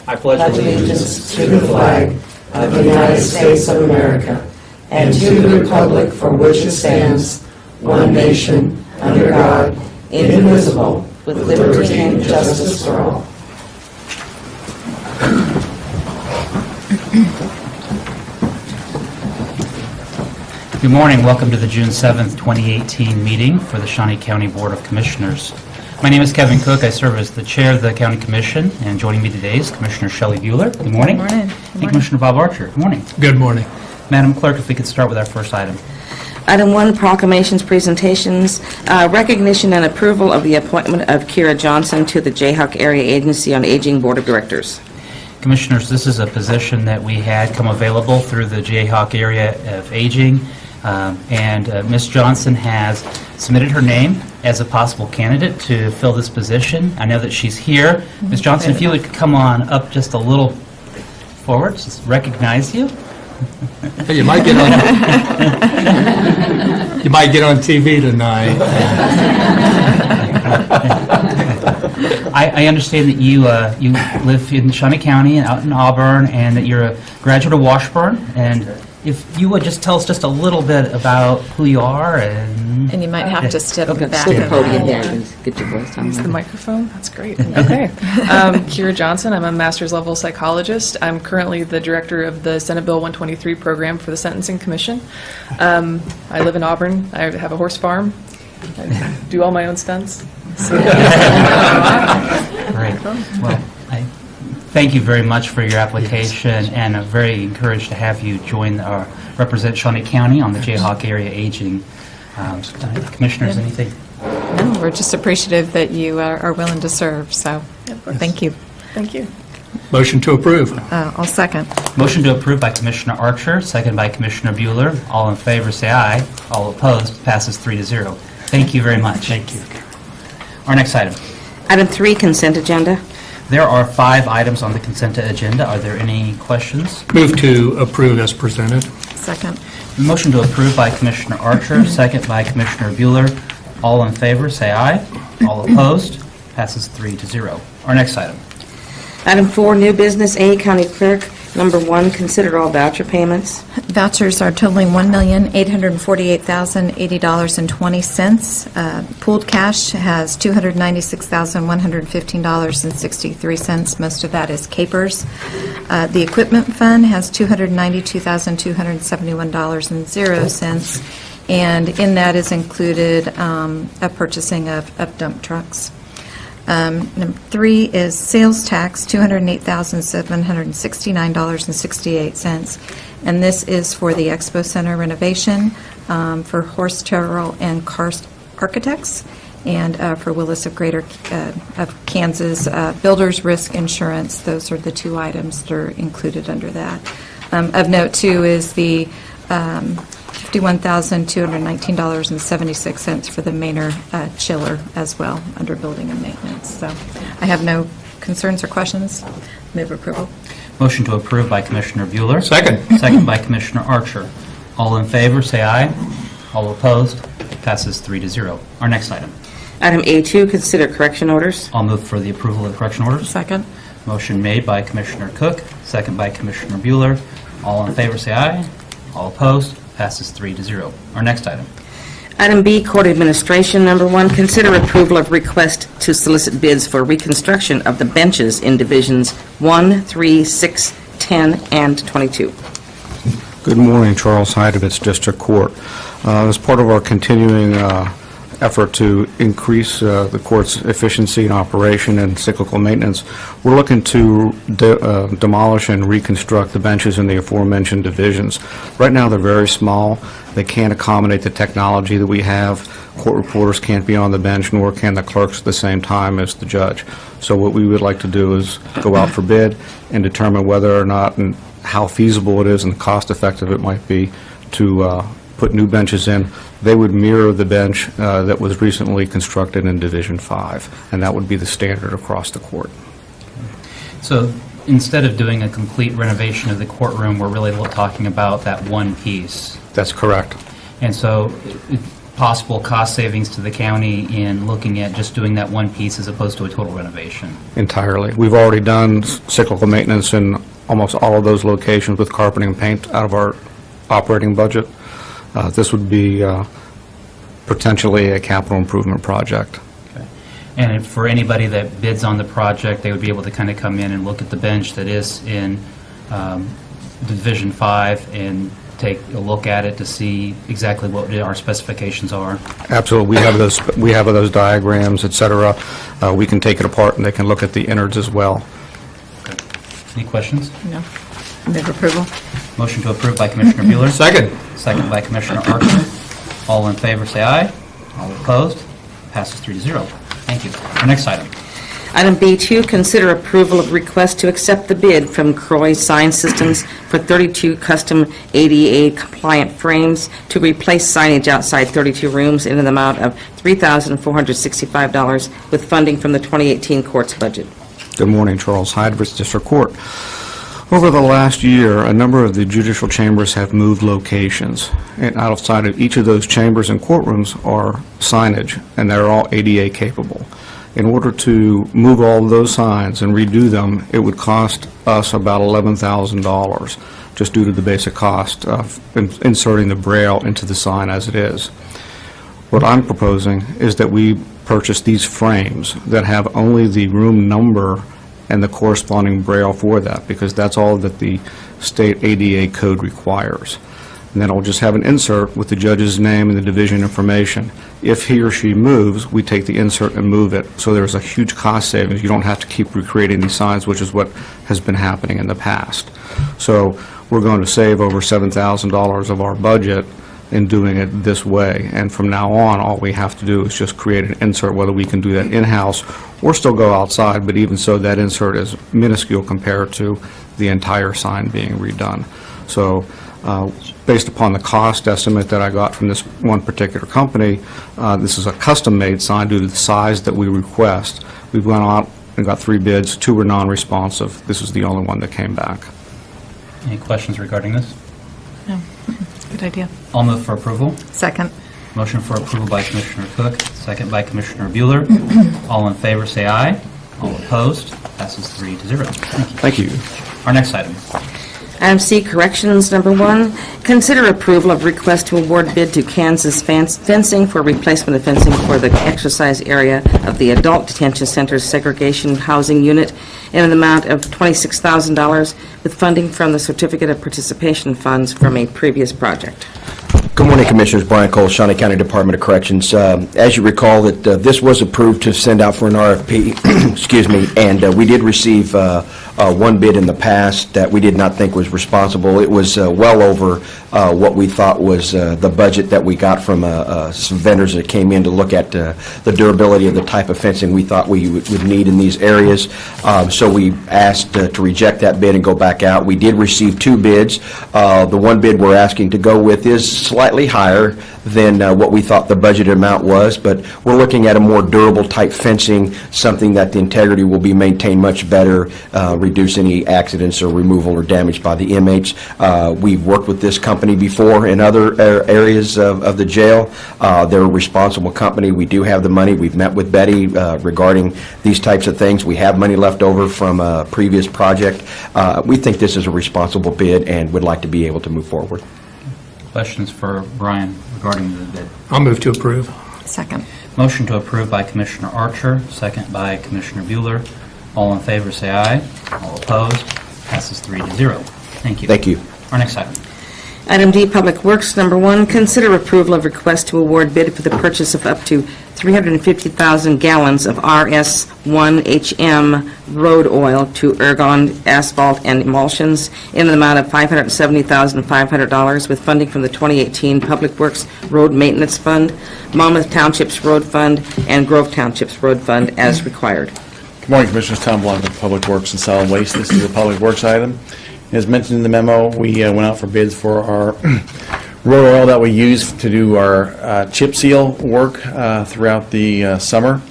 I pledge allegiance to the flag of the United States of America and to the republic for which it stands, one nation, under God, indivisible, with liberty and justice for all. Good morning. Welcome to the June 7th, 2018 meeting for the Shawnee County Board of Commissioners. My name is Kevin Cook. I serve as the chair of the County Commission, and joining me today is Commissioner Shelley Bueller. Good morning. Good morning. And Commissioner Bob Archer. Good morning. Good morning. Madam Clerk, if we could start with our first item. Item 1, proclamations, presentations, recognition and approval of the appointment of Kira Johnson to the Jayhawk Area Agency on Aging Board of Directors. Commissioners, this is a position that we had come available through the Jayhawk Area of Aging, and Ms. Johnson has submitted her name as a possible candidate to fill this position. I know that she's here. Ms. Johnson, if you would come on up just a little forward, just recognize you. Hey, you might get on. You might get on TV tonight. I understand that you live in Shawnee County and out in Auburn, and that you're a graduate of Washburn. And if you would just tell us just a little bit about who you are And you might have to step back. Stay at the podium there and get your voice on. Use the microphone. That's great. Okay. Kira Johnson. I'm a master's level psychologist. I'm currently the director of the Senate Bill 123 program for the Sentencing Commission. I live in Auburn. I have a horse farm. I do all my own stunts. So. Great. Well, I thank you very much for your application, and I'm very encouraged to have you join or represent Shawnee County on the Jayhawk Area Aging. Commissioners, anything? No, we're just appreciative that you are willing to serve. So thank you. Thank you. Motion to approve. I'll second. Motion to approve by Commissioner Archer, second by Commissioner Bueller. All in favor, say aye. All opposed, passes 3-0. Thank you very much. Thank you. Our next item. Item 3, consent agenda. There are 5 items on the consent agenda. Are there any questions? Move to approve as presented. Second. Motion to approve by Commissioner Archer, second by Commissioner Bueller. All in favor, say aye. All opposed, passes 3-0. Our next item. Item 4, new business, A, County Clerk. Number 1, consider all voucher payments. Vouchers are totaling $1,848,080.20. Pooled cash has $296,115.63. Most of that is capers. The equipment fund has $292,271.00, and in that is included a purchasing of dump trucks. Number 3 is sales tax, $208,769.68, and this is for the Expo Center renovation, for Horst Terrell and Karst Architects, and for Willis of Greater of Kansas Builders Risk Insurance. Those are the 2 items that are included under that. Of note, too, is the $51,219.76 for the Maynard chiller as well, under building and maintenance. So I have no concerns or questions. Move approval. Motion to approve by Commissioner Bueller. Second. Second by Commissioner Archer. All in favor, say aye. All opposed, passes 3-0. Our next item. Item A2, consider correction orders. I'll move for the approval of the correction orders. Second. Motion made by Commissioner Cook, second by Commissioner Bueller. All in favor, say aye. All opposed, passes 3-0. Our next item. Item B, Court Administration. Number 1, consider approval of request to solicit bids for reconstruction of the benches in Divisions 1, 3, 6, 10, and 22. Good morning, Charles Hydovitz, District Court. As part of our continuing effort to increase the court's efficiency and operation and cyclical maintenance, we're looking to demolish and reconstruct the benches in the aforementioned divisions. Right now, they're very small. They can't accommodate the technology that we have. Court reporters can't be on the bench, nor can the clerks at the same time as the judge. So what we would like to do is go out for bid and determine whether or not and how feasible it is and cost effective it might be to put new benches in. They would mirror the bench that was recently constructed in Division 5, and that would be the standard across the court. So instead of doing a complete renovation of the courtroom, we're really talking about that one piece. That's correct. And so possible cost savings to the county in looking at just doing that one piece as opposed to a total renovation? Entirely. We've already done cyclical maintenance in almost all of those locations with carpeting and paint out of our operating budget. This would be potentially a capital improvement project. Okay. And for anybody that bids on the project, they would be able to kind of come in and look at the bench that is in Division 5 and take a look at it to see exactly what our specifications are? Absolutely. We have those diagrams, et cetera. We can take it apart, and they can look at the innards as well. Any questions? No. Move approval. Motion to approve by Commissioner Bueller. Second. Second by Commissioner Archer. All in favor, say aye. All opposed? Passes 3-0. Thank you. Our next item. Item B2, consider approval of request to accept the bid from Croy Sign Systems for 32 custom ADA-compliant frames to replace signage outside 32 rooms in an amount of $3,465 with funding from the 2018 court's budget. Good morning, Charles Hydovitz, District Court. Over the last year, a number of the judicial chambers have moved locations, and outside of each of those chambers and courtrooms are signage, and they're all ADA capable. In order to move all of those signs and redo them, it would cost us about $11,000, just due to the basic cost of inserting the braille into the sign as it is. What I'm proposing is that we purchase these frames that have only the room number and the corresponding braille for that, because that's all that the state ADA code requires. And then I'll just have an insert with the judge's name and the division information. If he or she moves, we take the insert and move it. So there's a huge cost savings. You don't have to keep recreating these signs, which is what has been happening in the past. So we're going to save over $7,000 of our budget in doing it this way. And from now on, all we have to do is just create an insert, whether we can do that in-house or still go outside, but even so, that insert is minuscule compared to the entire sign being redone. So based upon the cost estimate that I got from this one particular company, this is a custom-made sign due to the size that we request. We went out and got 3 bids. 2 were non-responsive. This is the only one that came back. Any questions regarding this? No. Good idea. I'll move for approval. Second. Motion for approval by Commissioner Cook, second by Commissioner Bueller. All in favor, say aye. All opposed? Passes 3-0. Thank you. Thank you. Our next item. Item C, corrections, number 1, consider approval of request to award bid to Kansas Fencing for replacement of fencing for the exercise area of the Adult Detention Center's segregation housing unit in an amount of $26,000 with funding from the Certificate of Participation funds from a previous project. Good morning, Commissioners. Brian Cole, Shawnee County Department of Corrections. As you recall, that this was approved to send out for an RFP, excuse me, and we did receive one bid in the past that we did not think was responsible. It was well over what we thought was the budget that we got from some vendors that came in to look at the durability of the type of fencing we thought we would need in these areas. So we asked to reject that bid and go back out. We did receive 2 bids. The one bid we're asking to go with is slightly higher than what we thought the budget amount was, but we're looking at a more durable type fencing, something that the integrity will be maintained much better, reduce any accidents or removal or damage by the inmates. We've worked with this company before in other areas of the jail. They're a responsible company. We do have the money. We've met with Betty regarding these types of things. We have money left over from a previous project. We think this is a responsible bid and would like to be able to move forward. Questions for Brian regarding the bid? I'll move to approve. Second. Motion to approve by Commissioner Archer, second by Commissioner Bueller. All in favor, say aye. All opposed? Passes 3-0. Thank you. Thank you. Our next item. Item D, Public Works, number 1, consider approval of request to award bid for the purchase of up to 350,000 gallons of RS1HM road oil to Ergon Asphalt and Emulsions in an amount of $570,500 with funding from the 2018 Public Works Road Maintenance Fund, Monmouth Township's Road Fund, and Grove Township's Road Fund as required. Good morning, Commissioners. Tom Blanc with Public Works and Solid Waste. This is a Public Works item. As mentioned in the memo, we went out for bids for our road oil that we use to do our chip seal work throughout the summer.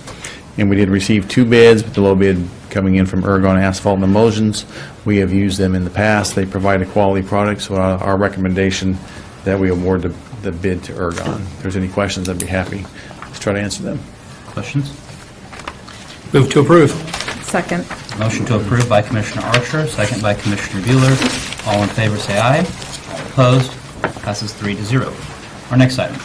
And we did receive 2 bids, with the low bid coming in from Ergon Asphalt and Emulsions. We have used them in the past. They provide a quality product, so our recommendation that we award the the bid to Ergon. If there's any questions, I'd be happy to try to answer them. Questions? Move to approve. Second. Motion to approve by Commissioner Archer, second by Commissioner Bueller. All in favor, say aye. All opposed, passes 3-0. Our next item.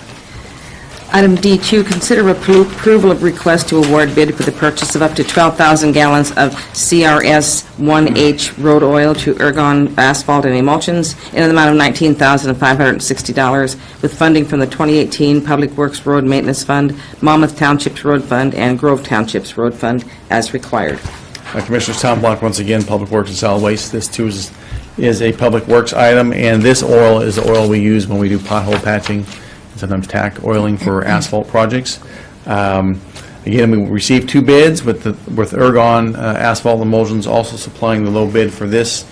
Item D2, consider approval of request to award bid for the purchase of up to 12,000 gallons of CRS 1H road oil to Ergon Asphalt and Emulsions in an amount of $19,560 with funding from the 2018 Public Works Road Maintenance Fund, Monmouth Township's Road Fund, and Grove Township's Road Fund as required. Commissioners, Tom Block, once again, Public Works and Solid Waste. This, too, is a Public Works item, and this oil is the oil we use when we do pothole patching, sometimes tack oiling for asphalt projects. Again, we received 2 bids with Ergon Asphalt Emulsions also supplying the low bid for this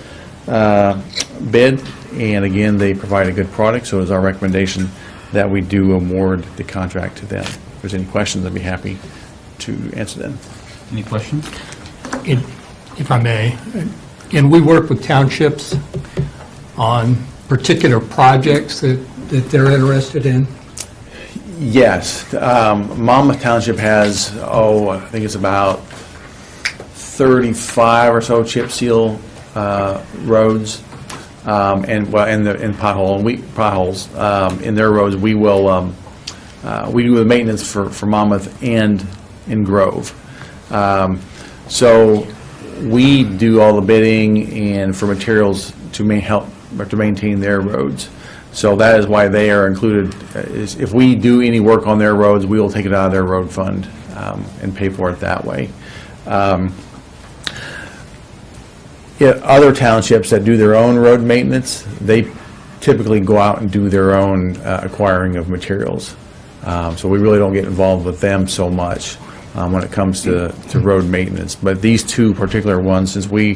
bid. And again, they provide a good product, so it is our recommendation that we do award the contract to them. If there's any questions, I'd be happy to answer them. Any questions? If I may, and we work with townships on particular projects that they're interested in? Yes. Monmouth Township has, I think it's about 35 or so chip seal roads, and potholes in their roads. We will we do the maintenance for Monmouth and in Grove. So we do all the bidding and for materials to help or to maintain their roads. So that is why they are included. Is if we do any work on their roads, we will take it out of their road fund and pay for it that way. Other townships that do their own road maintenance, they typically go out and do their own acquiring of materials. So we really don't get involved with them so much when it comes to road maintenance. But these 2 particular ones, since we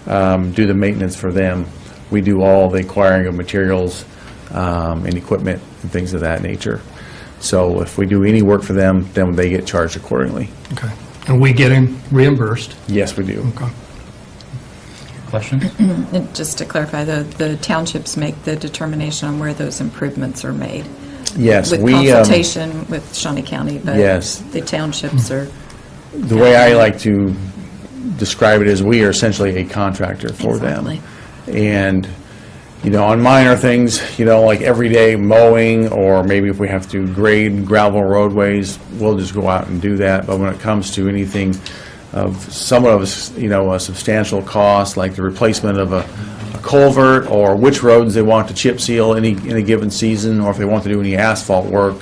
do the maintenance for them, we do all the acquiring of materials and equipment and things of that nature. So if we do any work for them, then they get charged accordingly. Okay. And we get them reimbursed? Yes, we do. Okay. Questions? And just to clarify, the townships make the determination on where those improvements are made. Yes, With consultation with Shawnee County, but yes. the townships are... The way I like to describe it is we are essentially a contractor for Exactly. them. And, on minor things, like everyday mowing, or maybe if we have to grade gravel roadways, we'll just go out and do that. But when it comes to anything of somewhat of a substantial cost, like the replacement of a culvert, or which roads they want to chip seal in a given season, or if they want to do any asphalt work,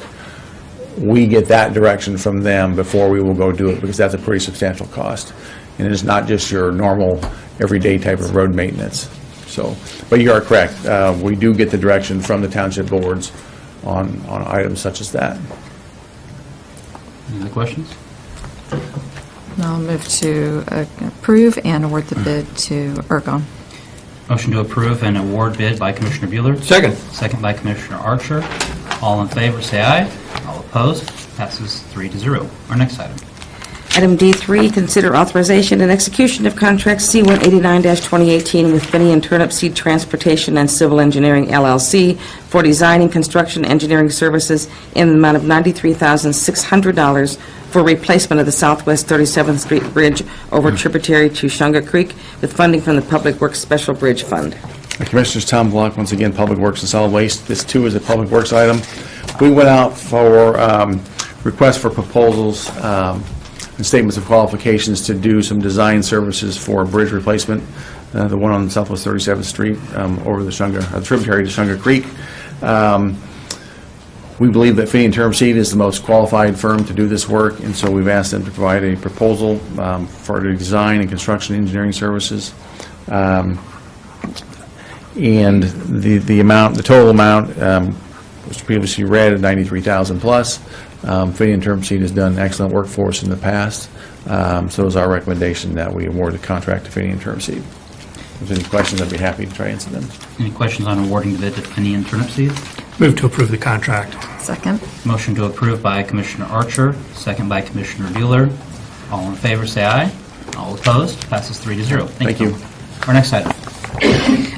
we get that direction from them before we will go do it, because that's a pretty substantial cost. And it's not just your normal, everyday type of road maintenance. So, but you are correct. We do get the direction from the township boards on items such as that. Any other questions? I'll move to approve and award the bid to Ergon. Motion to approve and award bid by Commissioner Bueller. Second. Second by Commissioner Archer. All in favor, say aye. All opposed, passes 3-0. Our next item. Item D3, consider authorization and execution of contract C-189-2018 with Finney and Turnipseed Transportation and Civil Engineering, LLC, for design and construction engineering services in the amount of $93,600 for replacement of the Southwest 37th Street Bridge over tributary to Shunga Creek with funding from the Public Works Special Bridge Fund. Commissioners, Tom Block, once again, Public Works and Solid Waste. This, too, is a Public Works item. We went out for requests for proposals and statements of qualifications to do some design services for bridge replacement, the one on Southwest 37th Street over the tributary to Shunga Creek. We believe that Finney and Turnipseed is the most qualified firm to do this work, and so we've asked them to provide a proposal for the design and construction engineering services. And the total amount was previously read at $93,000 plus. Finney and Turnipseed has done excellent work for us in the past, so it's our recommendation that we award the contract to Finney and Turnipseed. If there's any questions, I'd be happy to try to answer them. Any questions on awarding the bid to Finney and Turnipseed? Move to approve the contract. Second. Motion to approve by Commissioner Archer, second by Commissioner Bueller. All in favor, say aye. All opposed, passes 3-0. Thank you. Our next item.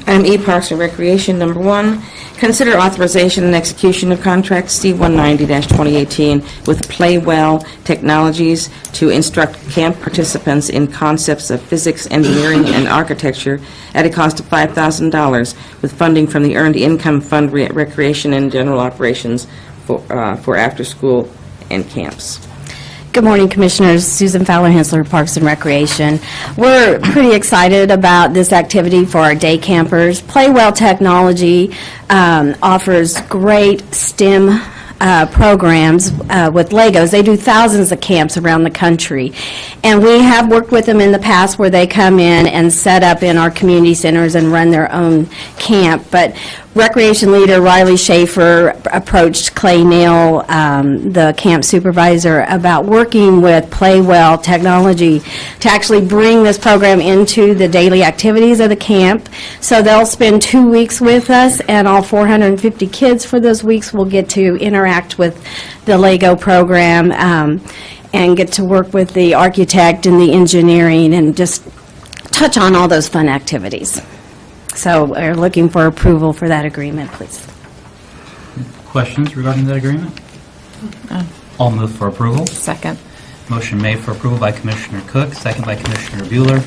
Item E, Parks and Recreation, number 1, consider authorization and execution of contract C-190-2018 with Playwell Technologies to instruct camp participants in concepts of physics, engineering, and architecture at a cost of $5,000 with funding from the Earned Income Fund Recreation and General Operations for after-school and camps. Good morning, Commissioners. Susan Fowler-Hensler, Parks and Recreation. We're pretty excited about this activity for our day campers. Playwell Technology offers great STEM programs with Legos. They do thousands of camps around the country. And we have worked with them in the past where they come in and set up in our community centers and run their own camp. But Recreation Leader Riley Schaefer approached Clay Neal, the camp supervisor, about working with Playwell Technology to actually bring this program into the daily activities of the camp. So they'll spend 2 weeks with us, and all 450 kids for those weeks will get to interact with the Lego program and get to work with the architect and the engineering and just touch on all those fun activities. So we're looking for approval for that agreement, please. Questions regarding that agreement? I'll move for approval. Second. Motion made for approval by Commissioner Cook, second by Commissioner Bueller.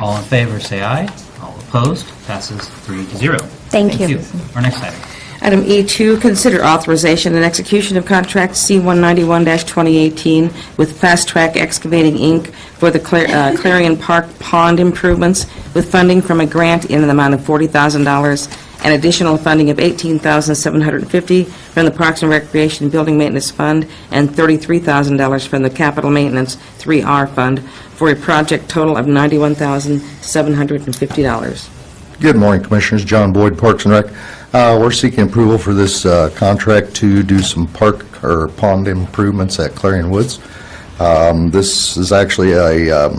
All in favor, say aye. All opposed, passes 3-0. Thank you. Our next item. Item E2, consider authorization and execution of contract C-191-2018 with Fast Track Excavating, Inc. for the Clarion Park Pond improvements with funding from a grant in the amount of $40,000 and additional funding of $18,750 from the Parks and Recreation Building Maintenance Fund and $33,000 from the Capital Maintenance 3R Fund for a project total of $91,750. Good morning, Commissioners. John Boyd, Parks and Rec. We're seeking approval for this contract to do some park or pond improvements at Clarion Woods. This is actually a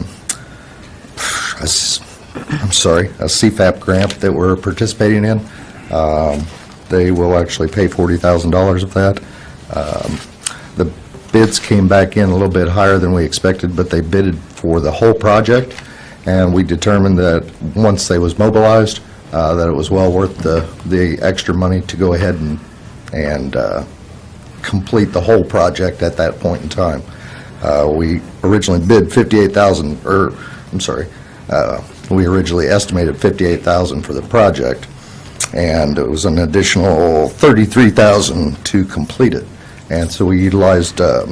CFAP grant that we're participating in. They will actually pay $40,000 of that. The bids came back in a little bit higher than we expected, but they bidded for the whole project, and we determined that once they was mobilized, that it was well worth the extra money to go ahead and complete the whole project at that point in time. We originally bid we originally estimated $58,000 for the project, and it was an additional $33,000 to complete it. And so we utilized our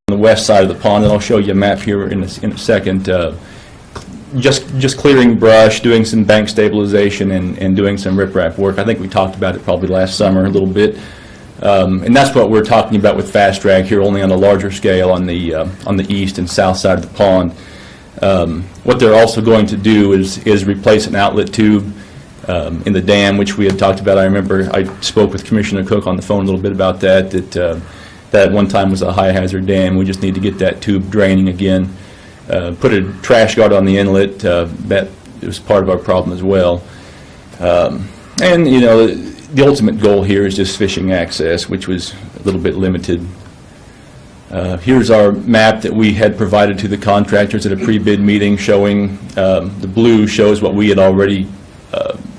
on the west side of the pond, and I'll show you a map here in a second. Just clearing brush, doing some bank stabilization, and doing some riprap work. I think we talked about it probably last summer a little bit, and that's what we're talking about with Fast Track here, only on a larger scale on the east and south side of the pond. What they're also going to do is replace an outlet tube in the dam, which we had talked about. I remember I spoke with Commissioner Cook on the phone a little bit about that at one time was a high hazard dam. We just need to get that tube draining again. Put a trash guard on the inlet. That was part of our problem as well. And, you know, the ultimate goal here is just fishing access, which was a little bit limited. Here's our map that we had provided to the contractors at a pre-bid meeting showing, the blue shows what we had already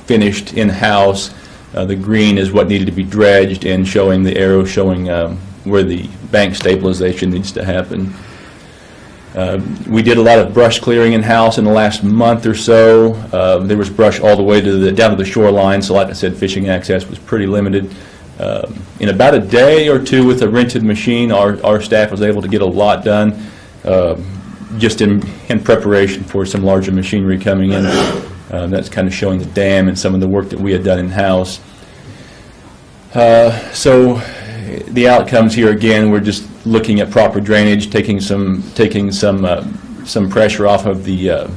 finished in-house. The green is what needed to be dredged, and showing the arrow showing where the bank stabilization needs to happen. We did a lot of brush clearing in-house in the last month or so. There was brush all the way down to the shoreline, so like I said, fishing access was pretty limited. In about a day or two with a rented machine, our staff was able to get a lot done, just in preparation for some larger machinery coming in. That's kind of showing the dam and some of the work that we had done in-house. So the outcomes here, again, we're just looking at proper drainage, taking some pressure off of the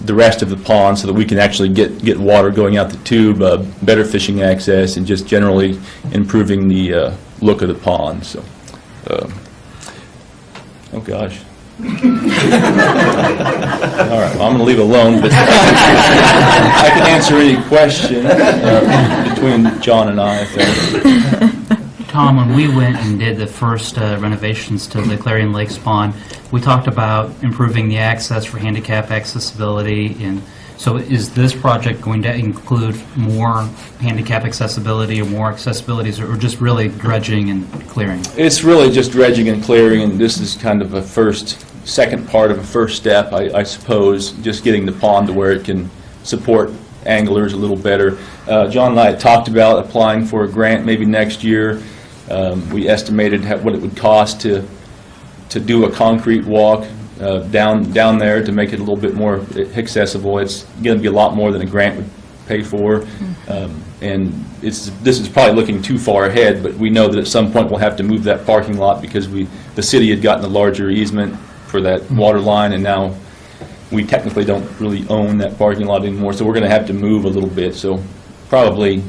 rest of the pond, so that we can actually get water going out the tube, better fishing access, and just generally improving the look of the pond. So, oh gosh. All right, well, I'm going to leave it alone, but I can answer any question between John and I, I think. Tom, when we went and did the first renovations to the Clarion Lakes Pond, we talked about improving the access for handicap accessibility. And so is this project going to include more handicap accessibility or more accessibilities, or just really dredging and clearing? It's really just dredging and clearing, and this is kind of a second part of a first step, I suppose, just getting the pond to where it can support anglers a little better. John and I had talked about applying for a grant maybe next year. We estimated what it would cost to do a concrete walk down there to make it a little bit more accessible. It's going to be a lot more than a grant would pay for. And this is probably looking too far ahead, but we know that at some point we'll have to move that parking lot because the city had gotten a larger easement for that water line, and now we technically don't really own that parking lot anymore, so we're going to have to move a little bit. So probably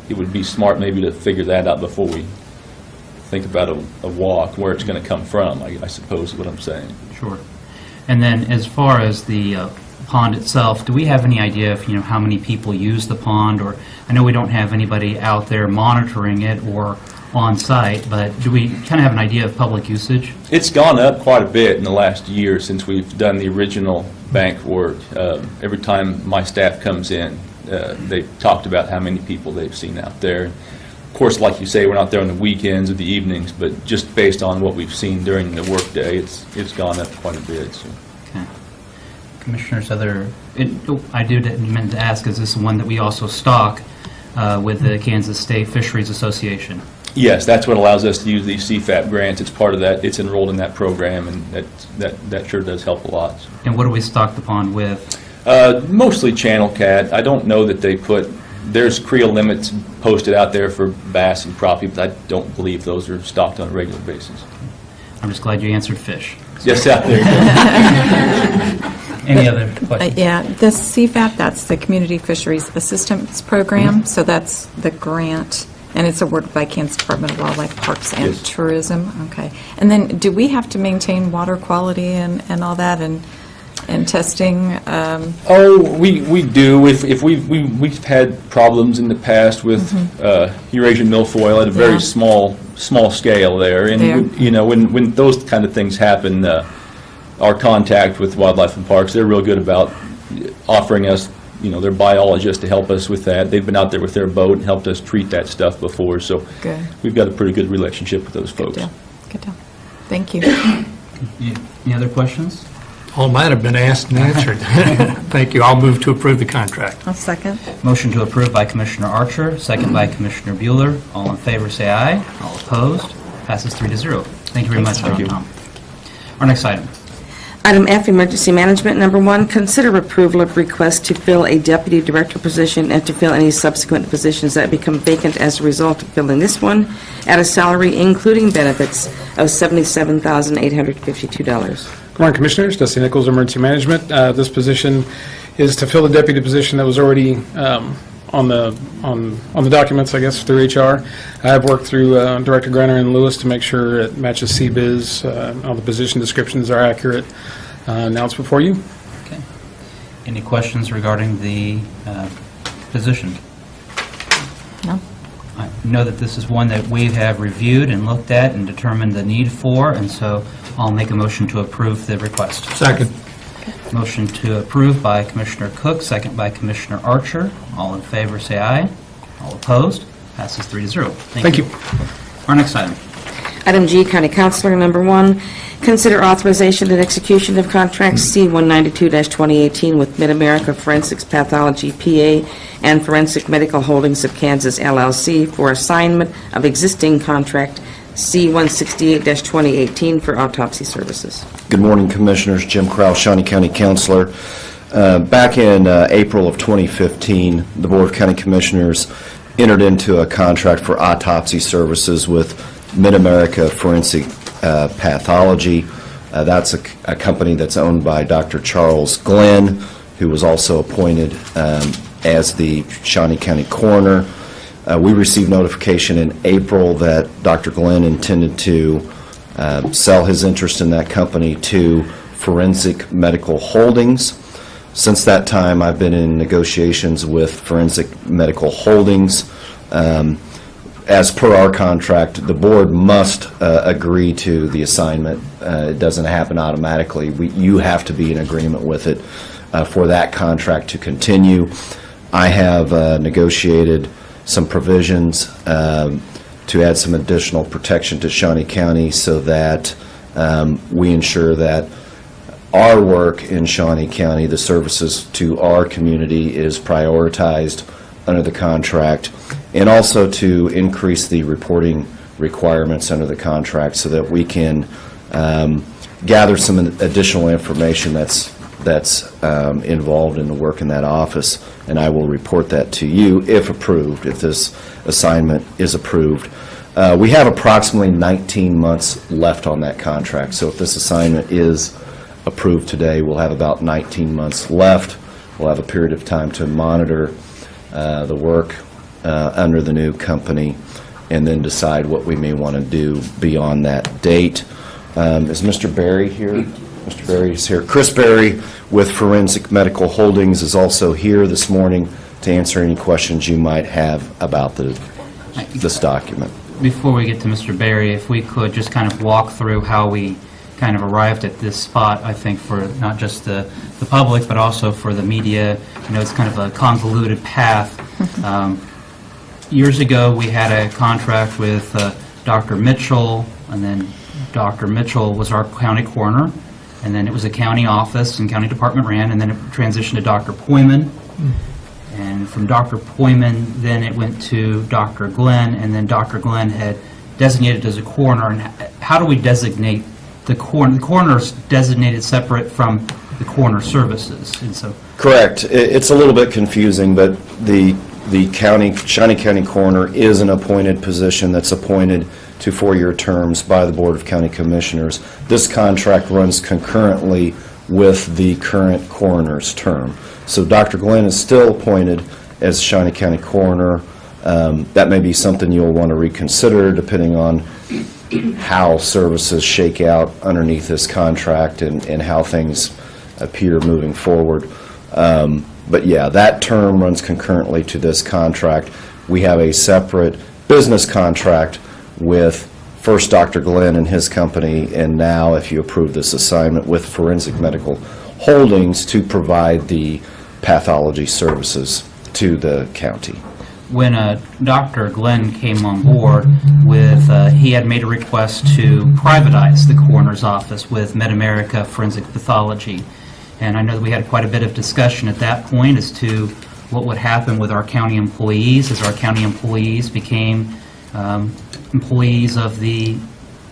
it would be smart maybe to figure that out before we think about a walk, where it's going to come from, I suppose is what I'm saying. Sure. And then as far as the pond itself, do we have any idea of, how many people use the pond? Or I know we don't have anybody out there monitoring it or on site, but do we kind of have an idea of public usage? It's gone up quite a bit in the last year since we've done the original bank work. Every time my staff comes in, they've talked about how many people they've seen out there. Of course, like you say, we're not there on the weekends or the evenings, but just based on what we've seen during the workday, it's gone up quite a bit. So. Okay. Commissioners, I meant to ask, is this the one that we also stock with the Kansas State Fisheries Association? Yes, that's what allows us to use these CFAP grants. It's part of that. It's enrolled in that program, and that sure does help a lot. So. And what do we stock the pond with? Mostly channel cat. I don't know that there's creel limits posted out there for bass and crappie, but I don't believe those are stocked on a regular basis. I'm just glad you answered fish. Yes, out there. Any other questions? Yeah, the CFAP, that's the Community Fisheries Assistance Program, so that's the grant, and it's awarded by Kansas Department of Wildlife, Parks, and Yes. Tourism. Okay. And then, do we have to maintain water quality and all that, and testing? We do. If we've had problems in the past with Eurasian milfoil at a very Yeah. small scale there, and when those kind of things happen, our contact with Wildlife and Parks, they're real good about offering us, their biologists to help us with that. They've been out there with their boat and helped us treat that stuff before, so Good. we've got a pretty good relationship with those folks. Good deal. Thank you. Any other questions? All might have been asked and answered. Thank you. I'll move to approve the contract. I'll second. Motion to approve by Commissioner Archer, second by Commissioner Bueller. All in favor, say aye. All opposed, passes 3-0. Thank you very much, Thank you. Tom. Our next item. Item F, Emergency Management. Number 1, consider approval of request to fill a deputy director position and to fill any subsequent positions that become vacant as a result of filling this one at a salary, including benefits, of $77,852. Good morning, Commissioners. Dusty Nichols, Emergency Management. This position is to fill the deputy position that was already on the documents, I guess, through HR. I have worked through Director Greiner and Lewis to make sure it matches CBIZ. All the position descriptions are accurate. Now it's before you. Okay. Any questions regarding the position? No? I know that this is one that we have reviewed and looked at and determined the need for, and so I'll make a motion to approve the request. Second. Motion to approve by Commissioner Cook, second by Commissioner Archer. All in favor, say aye. All opposed, passes 3-0. Thank you. Our next item. Item G, County Councilor. Number 1, consider authorization and execution of contract C-192-2018 with Mid-America Forensics Pathology, PA, and Forensic Medical Holdings of Kansas, LLC, for assignment of existing contract C-168-2018 for autopsy services. Good morning, Commissioners. Jim Krause, Shawnee County Councilor. Back in April of 2015, the Board of County Commissioners entered into a contract for autopsy services with Mid-America Forensic Pathology. That's a company that's owned by Dr. Charles Glenn, who was also appointed as the Shawnee County Coroner. We received notification in April that Dr. Glenn intended to sell his interest in that company to Forensic Medical Holdings. Since that time, I've been in negotiations with Forensic Medical Holdings as per our contract, the board must agree to the assignment. It doesn't happen automatically. You have to be in agreement with it for that contract to continue. I have negotiated some provisions to add some additional protection to Shawnee County so that we ensure that our work in Shawnee County, the services to our community, is prioritized under the contract, and also to increase the reporting requirements under the contract so that we can gather some additional information that's involved in the work in that office, and I will report that to you if approved, if this assignment is approved. We have approximately 19 months left on that contract, so if this assignment is approved today, we'll have about 19 months left. We'll have a period of time to monitor the work under the new company and then decide what we may want to do beyond that date. Is Mr. Berry here? Mr. Berry is here. Chris Berry with Forensic Medical Holdings is also here this morning to answer any questions you might have about this document. Before we get to Mr. Berry, if we could just kind of walk through how we kind of arrived at this spot, I think, for not just the public, but also for the media. You know, it's kind of a convoluted path. Years ago, we had a contract with Dr. Mitchell, and then Dr. Mitchell was our county coroner, and then it was a county office and county department ran, and then it transitioned to Dr. Poyman. And from Dr. Poyman, then it went to Dr. Glenn, and then Dr. Glenn had designated as a coroner. And how do we designate the coroner? The coroner's designated separate from the coroner services, and so. Correct. It's a little bit confusing, but the Shawnee County coroner is an appointed position that's appointed to 4-year terms by the Board of County Commissioners. This contract runs concurrently with the current coroner's term. So Dr. Glenn is still appointed as Shawnee County coroner. That may be something you'll want to reconsider depending on how services shake out underneath this contract and how things appear moving forward. But yeah, that term runs concurrently to this contract. We have a separate business contract with first Dr. Glenn and his company, and now, if you approve this assignment, with Forensic Medical Holdings to provide the pathology services to the county. When Dr. Glenn came on board with, he had made a request to privatize the coroner's office with MedAmerica Forensic Pathology. And I know that we had quite a bit of discussion at that point as to what would happen with our county employees as our county employees became employees of the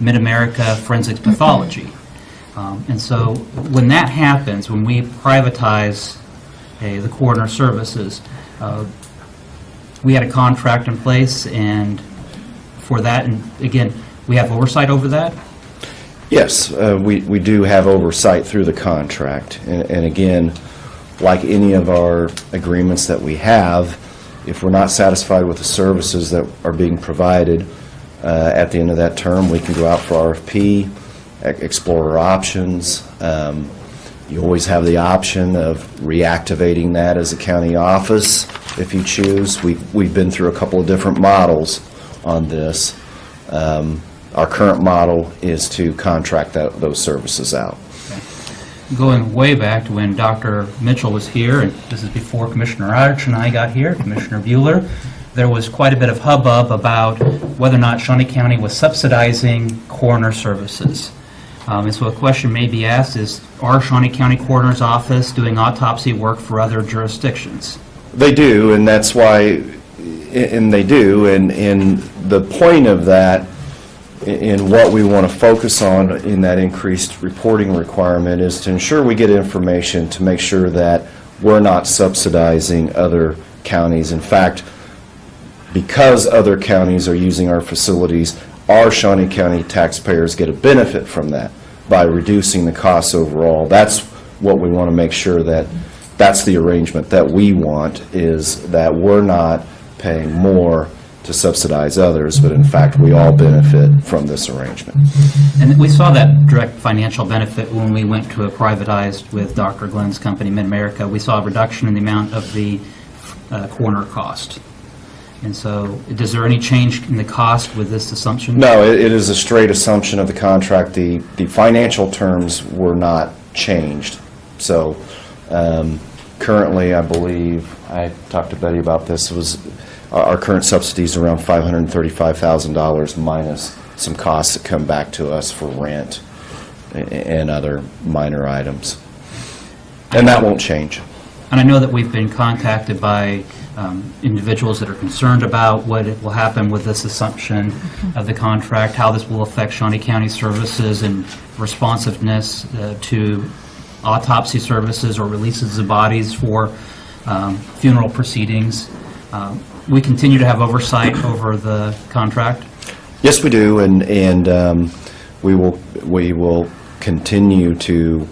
MedAmerica Forensic Pathology. And so when that happens, when we privatize the coroner services, we had a contract in place, and for that, and again, we have oversight over that? Yes, we do have oversight through the contract. And again, like any of our agreements that we have, if we're not satisfied with the services that are being provided at the end of that term, we can go out for RFP, explore our options. You always have the option of reactivating that as a county office if you choose. We've been through a couple of different models on this. Our current model is to contract those services out. Going way back to when Dr. Mitchell was here, and this is before Commissioner Arch and I got here, Commissioner Bueller, there was quite a bit of hubbub about whether or not Shawnee County was subsidizing coroner services. And so a question may be asked is, are Shawnee County Coroner's Office doing autopsy work for other jurisdictions? They do, and that's why, and they do, and the point of that in what we want to focus on in that increased reporting requirement is to ensure we get information to make sure that we're not subsidizing other counties. In fact, because other counties are using our facilities, our Shawnee County taxpayers get a benefit from that by reducing the costs overall. That's what we want to make sure that that's the arrangement that we want, is that we're not paying more to subsidize others, but in fact we all benefit from this arrangement. And we saw that direct financial benefit when we went to a privatized with Dr. Glenn's company, MedAmerica. We saw a reduction in the amount of the coroner cost. And so, is there any change in the cost with this assumption? No, it is a straight assumption of the contract. The financial terms were not changed. So currently, I believe, I talked to Betty about this, it was our current subsidy is around $535,000 minus some costs that come back to us for rent and other minor items. And that won't change. And I know that we've been contacted by individuals that are concerned about what will happen with this assumption of the contract, how this will affect Shawnee County services and responsiveness to autopsy services or releases of bodies for funeral proceedings. We continue to have oversight over the contract. Yes, we do, and we will continue to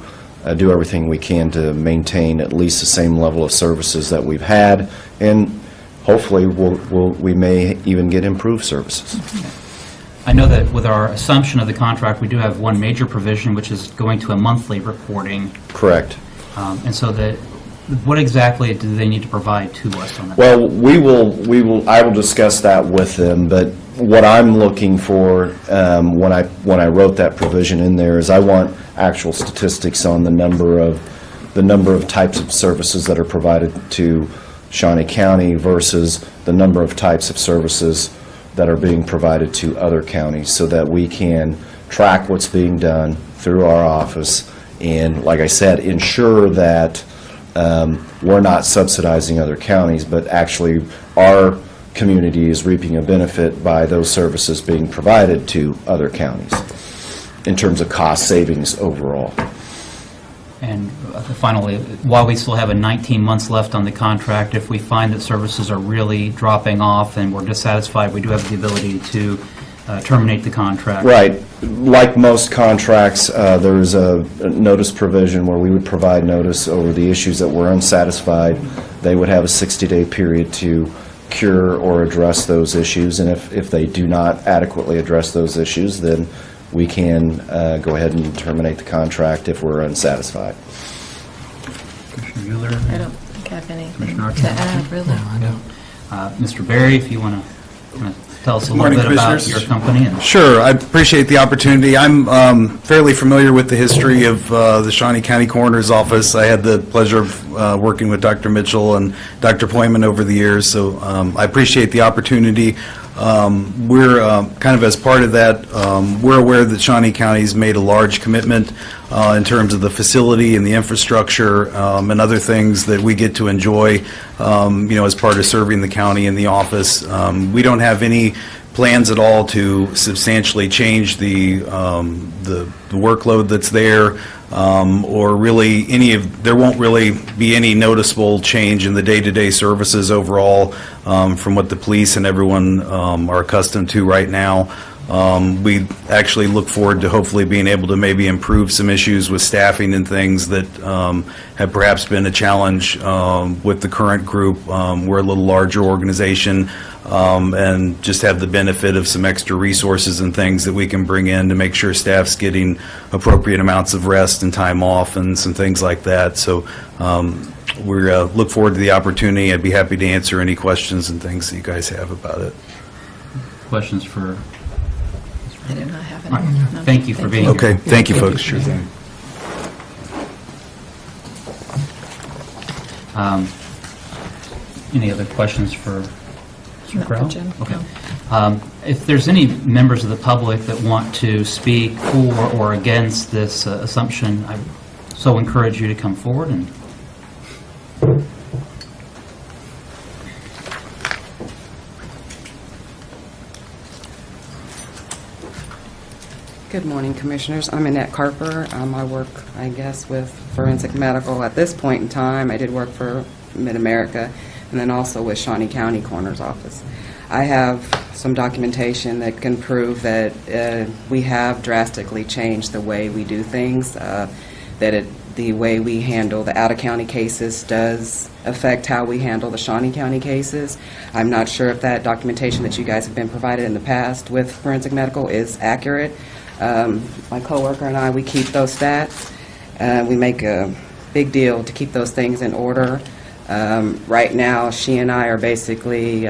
do everything we can to maintain at least the same level of services that we've had, and hopefully we may even get improved services. I know that with our assumption of the contract, we do have one major provision, which is going to a monthly reporting. Correct. And so what exactly do they need to provide to us on that? Well, I will discuss that with them, but what I'm looking for when I wrote that provision in there is I want actual statistics on the number of types of services that are provided to Shawnee County versus the number of types of services that are being provided to other counties, so that we can track what's being done through our office and, like I said, ensure that we're not subsidizing other counties, but actually our community is reaping a benefit by those services being provided to other counties in terms of cost savings overall. And finally, while we still have 19 months left on the contract, if we find that services are really dropping off and we're dissatisfied, we do have the ability to terminate the contract. Right. Like most contracts, there's a notice provision where we would provide notice over the issues that we're unsatisfied. They would have a 60-day period to cure or address those issues, and if they do not adequately address those issues, then we can go ahead and terminate the contract if we're unsatisfied. Commissioner Mueller? I don't think I have anything Commissioner to add, really. Mr. Berry, if you want to tell us a little Morning, bit about Commissioners. your company. And Sure, I appreciate the opportunity. I'm fairly familiar with the history of the Shawnee County Coroner's Office. I had the pleasure of working with Dr. Mitchell and Dr. Poyman over the years, so I appreciate the opportunity. We're kind of as part of that, we're aware that Shawnee County's made a large commitment in terms of the facility and the infrastructure and other things that we get to enjoy, as part of serving the county in the office. We don't have any plans at all to substantially change the workload that's there, or really there won't really be any noticeable change in the day-to-day services overall from what the police and everyone are accustomed to right now. We actually look forward to hopefully being able to maybe improve some issues with staffing and things that have perhaps been a challenge with the current group. We're a little larger organization, and just have the benefit of some extra resources and things that we can bring in to make sure staff's getting appropriate amounts of rest and time off and some things like that. So we look forward to the opportunity. I'd be happy to answer any questions and things that you guys have about it. questions for... I do not have All right. any. No. Thank you for being here. Okay, thank you, folks. Sure thing. Any other questions for Mr. Not for Crowell? Jim, Okay. no. If there's any members of the public that want to speak for or against this assumption, I so encourage you to come forward and... Good morning, Commissioners. I'm Annette Carper. I work, I guess, with Forensic Medical at this point in time. I did work for Mid-America and then also with Shawnee County Coroner's Office. I have some documentation that can prove that we have drastically changed the way we do things, the way we handle the out-of-county cases does affect how we handle the Shawnee County cases. I'm not sure if that documentation that you guys have been provided in the past with Forensic Medical is accurate. My coworker and I, we keep those stats. We make a big deal to keep those things in order. Right now, she and I are basically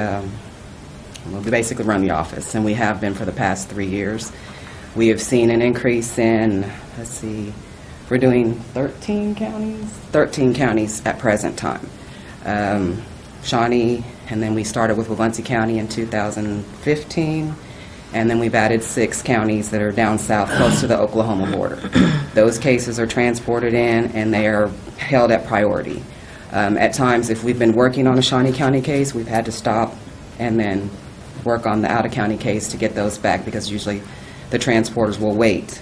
we basically run the office, and we have been for the past 3 years. We have seen an increase in, let's see, we're doing 13 counties? 13 counties at present time. Shawnee, and then we started with Valencia County in 2015, and then we've added 6 counties that are down south close to the Oklahoma border. Those cases are transported in, and they are held at priority. At times, if we've been working on a Shawnee County case, we've had to stop and then work on the out-of-county case to get those back, because usually the transporters will wait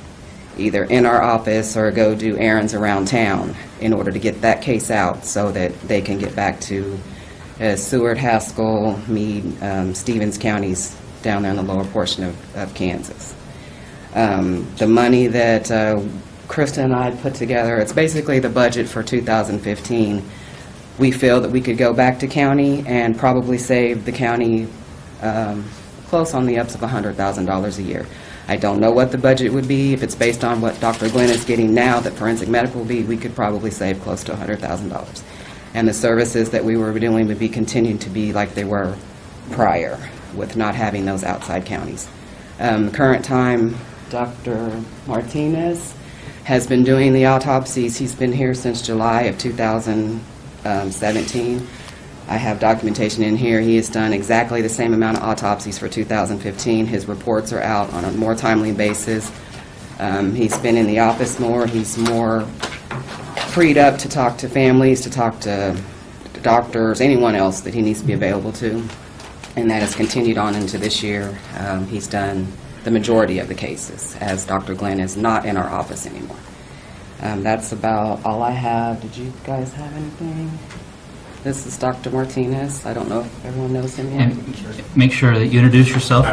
either in our office or go do errands around town in order to get that case out so that they can get back to Seward, Haskell, Meade, Stevens counties down there in the lower portion of Kansas. The money that Krista and I put together, it's basically the budget for 2015. We feel that we could go back to county and probably save the county close on the ups of $100,000 a year. I don't know what the budget would be. If it's based on what Dr. Glenn is getting now, that forensic medical will be, we could probably save close to $100,000. And the services that we were doing would be continuing to be like they were prior, with not having those outside counties. Current time, Dr. Martinez has been doing the autopsies. He's been here since July of 2017. I have documentation in here. He has done exactly the same amount of autopsies for 2015. His reports are out on a more timely basis. He's been in the office more. He's more freed up to talk to families, to talk to doctors, anyone else that he needs to be available to. And that has continued on into this year. He's done the majority of the cases, as Dr. Glenn is not in our office anymore. That's about all I have. Did you guys have anything? This is Dr. Martinez. I don't know if everyone knows him yet. And make sure that you introduce yourself.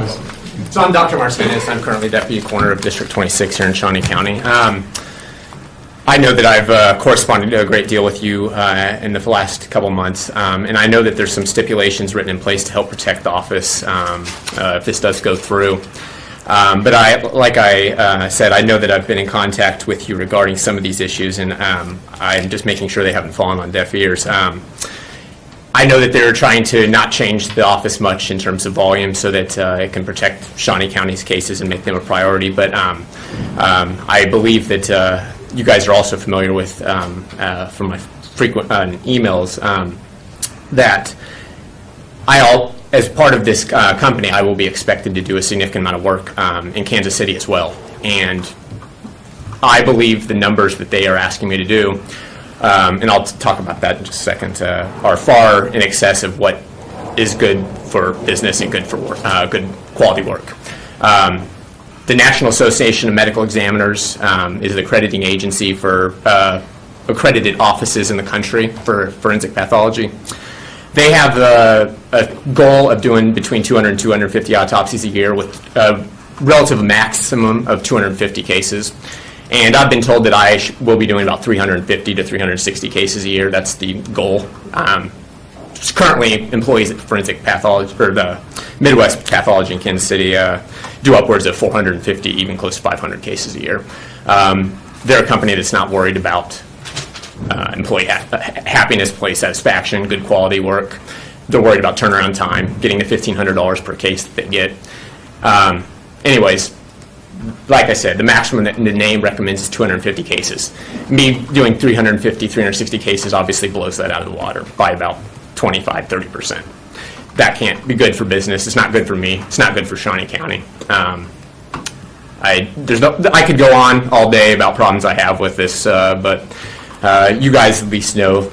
So I'm Dr. Martinez. I'm currently Deputy Coroner of District 26 here in Shawnee County. I know that I've corresponded a great deal with you in the last couple months, and I know that there's some stipulations written in place to help protect the office if this does go through. But like I said, I know that I've been in contact with you regarding some of these issues, and I'm just making sure they haven't fallen on deaf ears. I know that they're trying to not change the office much in terms of volume so that it can protect Shawnee County's cases and make them a priority, but I believe that you guys are also familiar with, from my frequent emails, that as part of this company, I will be expected to do a significant amount of work in Kansas City as well. And I believe the numbers that they are asking me to do, and I'll talk about that in just a second, are far in excess of what is good for business and good for work, good quality work. The National Association of Medical Examiners is the accrediting agency for accredited offices in the country for forensic pathology. They have a goal of doing between 200 and 250 autopsies a year with a relative maximum of 250 cases. And I've been told that I will be doing about 350 to 360 cases a year. That's the goal. Currently, employees at Forensic Pathology, or the Midwest Pathology in Kansas City, do upwards of 450, even close to 500 cases a year. They're a company that's not worried about employee happiness, employee satisfaction, good quality work. They're worried about turnaround time, getting the $1,500 per case that they get. Anyways, like I said, the maximum that the name recommends is 250 cases. Me doing 350, 360 cases obviously blows that out of the water by about 25, 30%. That can't be good for business. It's not good for me. It's not good for Shawnee County. I could go on all day about problems I have with this, but you guys at least know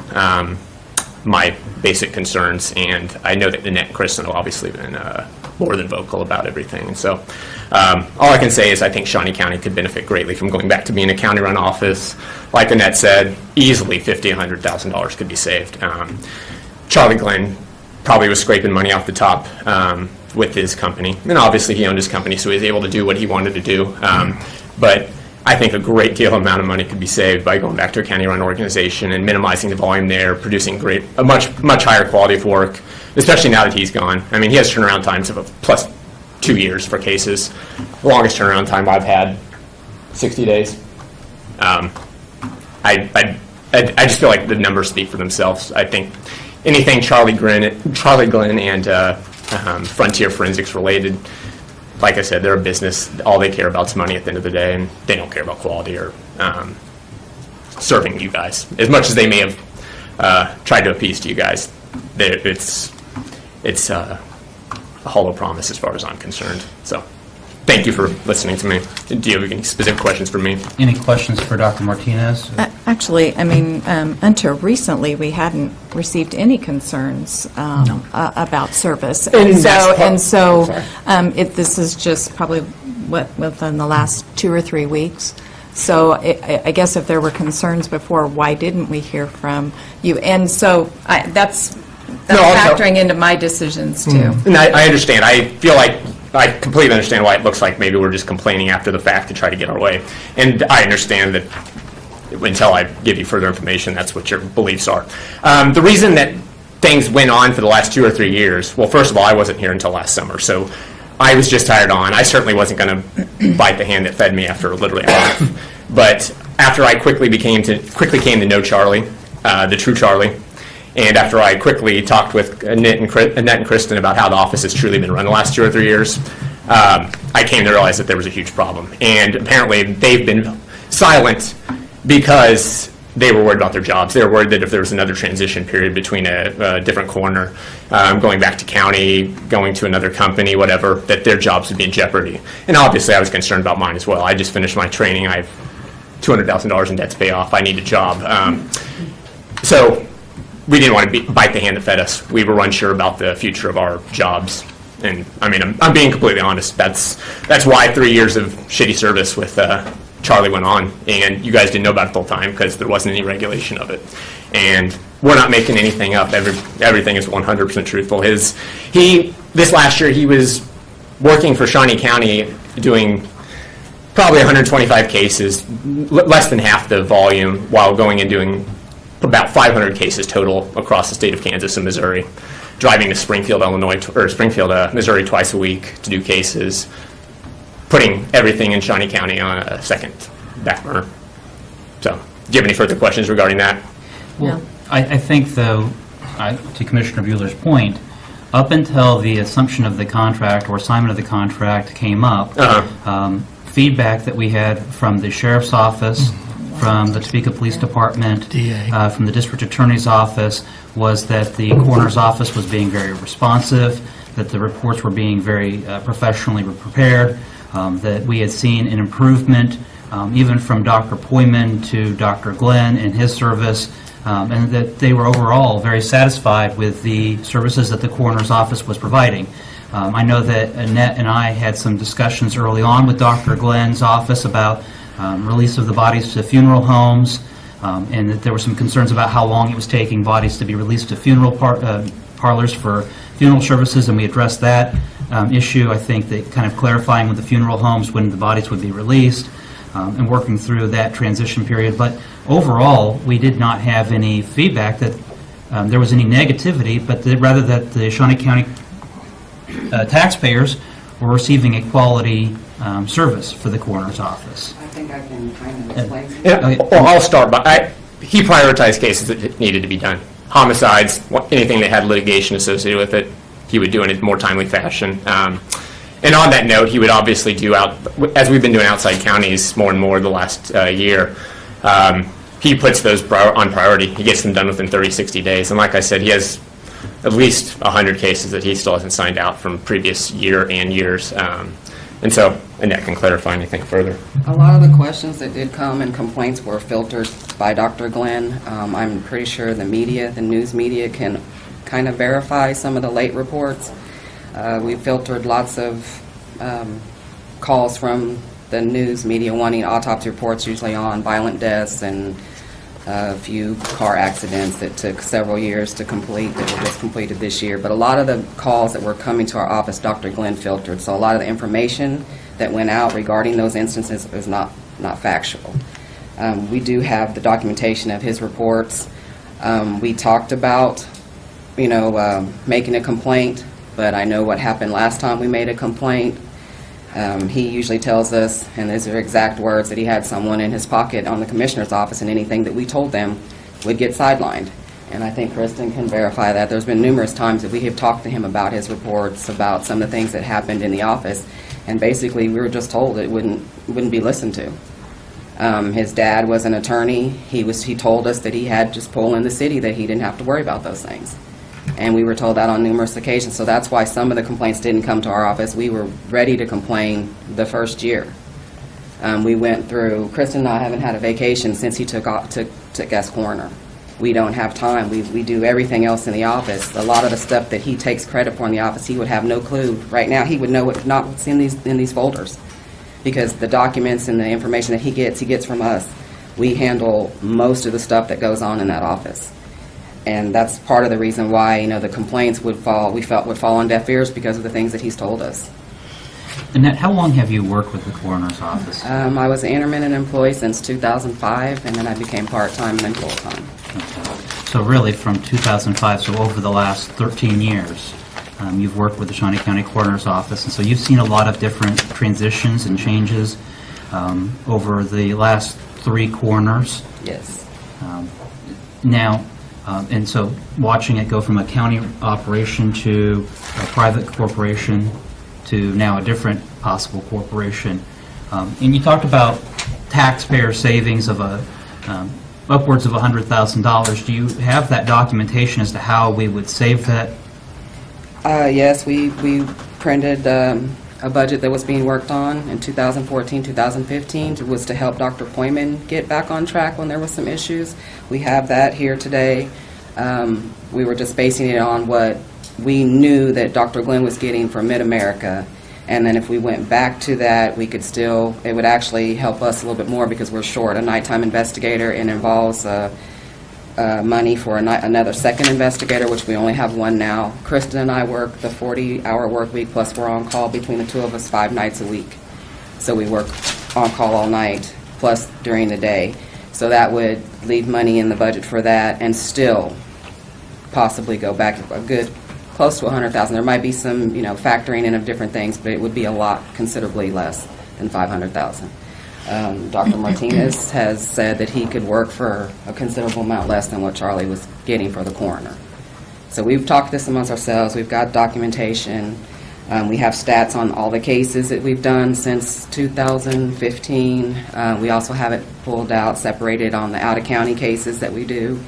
my basic concerns, and I know that Annette and Kristen have obviously been more than vocal about everything. And so all I can say is I think Shawnee County could benefit greatly from going back to being a county-run office. Like Annette said, easily $50,000 and $100,000 could be saved. Charlie Glenn probably was scraping money off the top with his company. And obviously he owned his company, so he was able to do what he wanted to do. But I think a great deal amount of money could be saved by going back to a county-run organization and minimizing the volume there, producing a much higher quality of work, especially now that he's gone. I mean, he has turnaround times of plus 2 years for cases. The longest turnaround time I've had, 60 days. I just feel like the numbers speak for themselves. I think anything Charlie Glenn and Frontier Forensics related. Like I said, they're a business. All they care about is money at the end of the day, and they don't care about quality or serving you guys. As much as they may have tried to appease to you guys, it's a hollow promise as far as I'm concerned. So thank you for listening to me. Do you have any specific questions for me? Any questions for Dr. Martinez? Actually, I mean, until recently, we hadn't received any concerns about service. This is just probably within the last 2 or 3 weeks. So I guess if there were concerns before, why didn't we hear from you? And so that's factoring into my decisions, too. And I understand. I feel like I completely understand why it looks like maybe we're just complaining after the fact to try to get our way. And I understand that until I give you further information, that's what your beliefs are. The reason that things went on for the last 2 or 3 years, well, first of all, I wasn't here until last summer, so I was just hired on. I certainly wasn't going to bite the hand that fed me after literally a month. But after I quickly came to know Charlie, the true Charlie, and after I quickly talked with Annette and Kristen about how the office has truly been run the last 2 or 3 years, I came to realize that there was a huge problem. And apparently they've been silent because they were worried about their jobs. They were worried that if there was another transition period between a different coroner, going back to county, going to another company, whatever, that their jobs would be in jeopardy. And obviously I was concerned about mine as well. I just finished my training. I have $200,000 in debt to pay off. I need a job. So we didn't want to bite the hand that fed us. We were unsure about the future of our jobs. And I mean, I'm being completely honest. That's why 3 years of shitty service with Charlie went on, and you guys didn't know about it the whole time because there wasn't any regulation of it. And we're not making anything up. Everything is 100% truthful. This last year, he was working for Shawnee County doing probably 125 cases, less than half the volume, while going and doing about 500 cases total across the state of Kansas and Missouri, driving to Springfield, Missouri twice a week to do cases, putting everything in Shawnee County on a second back burner. So, do you have any further questions regarding that? Well, I think, though, to Commissioner Bueller's point, up until the assumption of the contract or assignment of the contract came up, feedback that we had from the Sheriff's Office, from the Topeka Police Department, from the District Attorney's Office, was that the Coroner's Office was being very responsive, that the reports were being very professionally prepared, that we had seen an improvement even from Dr. Poyman to Dr. Glenn in his service, and that they were overall very satisfied with the services that the Coroner's Office was providing. I know that Annette and I had some discussions early on with Dr. Glenn's office about release of the bodies to funeral homes, and that there were some concerns about how long it was taking bodies to be released to funeral parlors for funeral services, and we addressed that issue. I think that kind of clarifying with the funeral homes when the bodies would be released, and working through that transition period. But overall, we did not have any feedback that there was any negativity, but rather that the Shawnee County taxpayers were receiving a quality service for the Coroner's Office. I think I can kind of explain. Well, I'll start by, he prioritized cases that needed to be done. Homicides, anything that had litigation associated with it, he would do in a more timely fashion. And on that note, he would obviously do as we've been doing outside counties more and more the last year, he puts those on priority. He gets them done within 30, 60 days. And like I said, he has at least 100 cases that he still hasn't signed out from previous year and years. And so Annette can clarify anything further. A lot of the questions that did come and complaints were filtered by Dr. Glenn. I'm pretty sure the news media can kind of verify some of the late reports. We filtered lots of calls from the news media wanting autopsy reports, usually on violent deaths and a few car accidents that took several years to complete that were just completed this year. But a lot of the calls that were coming to our office, Dr. Glenn filtered. So a lot of the information that went out regarding those instances is not factual. We do have the documentation of his reports. We talked about, making a complaint, but I know what happened last time we made a complaint. He usually tells us, and these are exact words, that he had someone in his pocket on the commissioner's office, and anything that we told them would get sidelined. And I think Kristen can verify that. There's been numerous times that we have talked to him about his reports, about some of the things that happened in the office, and basically we were just told it wouldn't be listened to. His dad was an attorney. He told us that he had just pull in the city, that he didn't have to worry about those things. And we were told that on numerous occasions, so that's why some of the complaints didn't come to our office. We were ready to complain the first year. We went through, Kristen and I haven't had a vacation since he took S coroner. We don't have time. We do everything else in the office. A lot of the stuff that he takes credit for in the office, he would have no clue. Right now, he would know what's in these folders, because the documents and the information that he gets from us. We handle most of the stuff that goes on in that office. And that's part of the reason why, the complaints we felt would fall on deaf ears, because of the things that he's told us. Annette, how long have you worked with the coroner's office? I was an intermittent employee since 2005, and then I became part-time and then full-time. So really, from 2005, so over the last 13 years, you've worked with the Shawnee County Coroner's Office, and so you've seen a lot of different transitions and changes over the last 3 coroners. Yes. Now, and so watching it go from a county operation to a private corporation to now a different possible corporation, and you talked about taxpayer savings of upwards of $100,000. Do you have that documentation as to how we would save that? Yes, we printed a budget that was being worked on in 2014, 2015. It was to help Dr. Poyman get back on track when there was some issues. We have that here today. We were just basing it on what we knew that Dr. Glenn was getting from Mid-America. And then if we went back to that, it would actually help us a little bit more, because we're short a nighttime investigator, and involves money for another second investigator, which we only have one now. Kristen and I work the 40-hour work week, plus we're on call between the two of us 5 nights a week. So we work on call all night, plus during the day. So that would leave money in the budget for that, and still possibly go back a good close to $100,000. There might be some, factoring in of different things, but it would be a lot, considerably less than $500,000. Dr. Martinez has said that he could work for a considerable amount less than what Charlie was getting for the coroner. So we've talked this amongst ourselves. We've got documentation. We have stats on all the cases that we've done since 2015. We also have it pulled out, separated on the out-of-county cases that we do,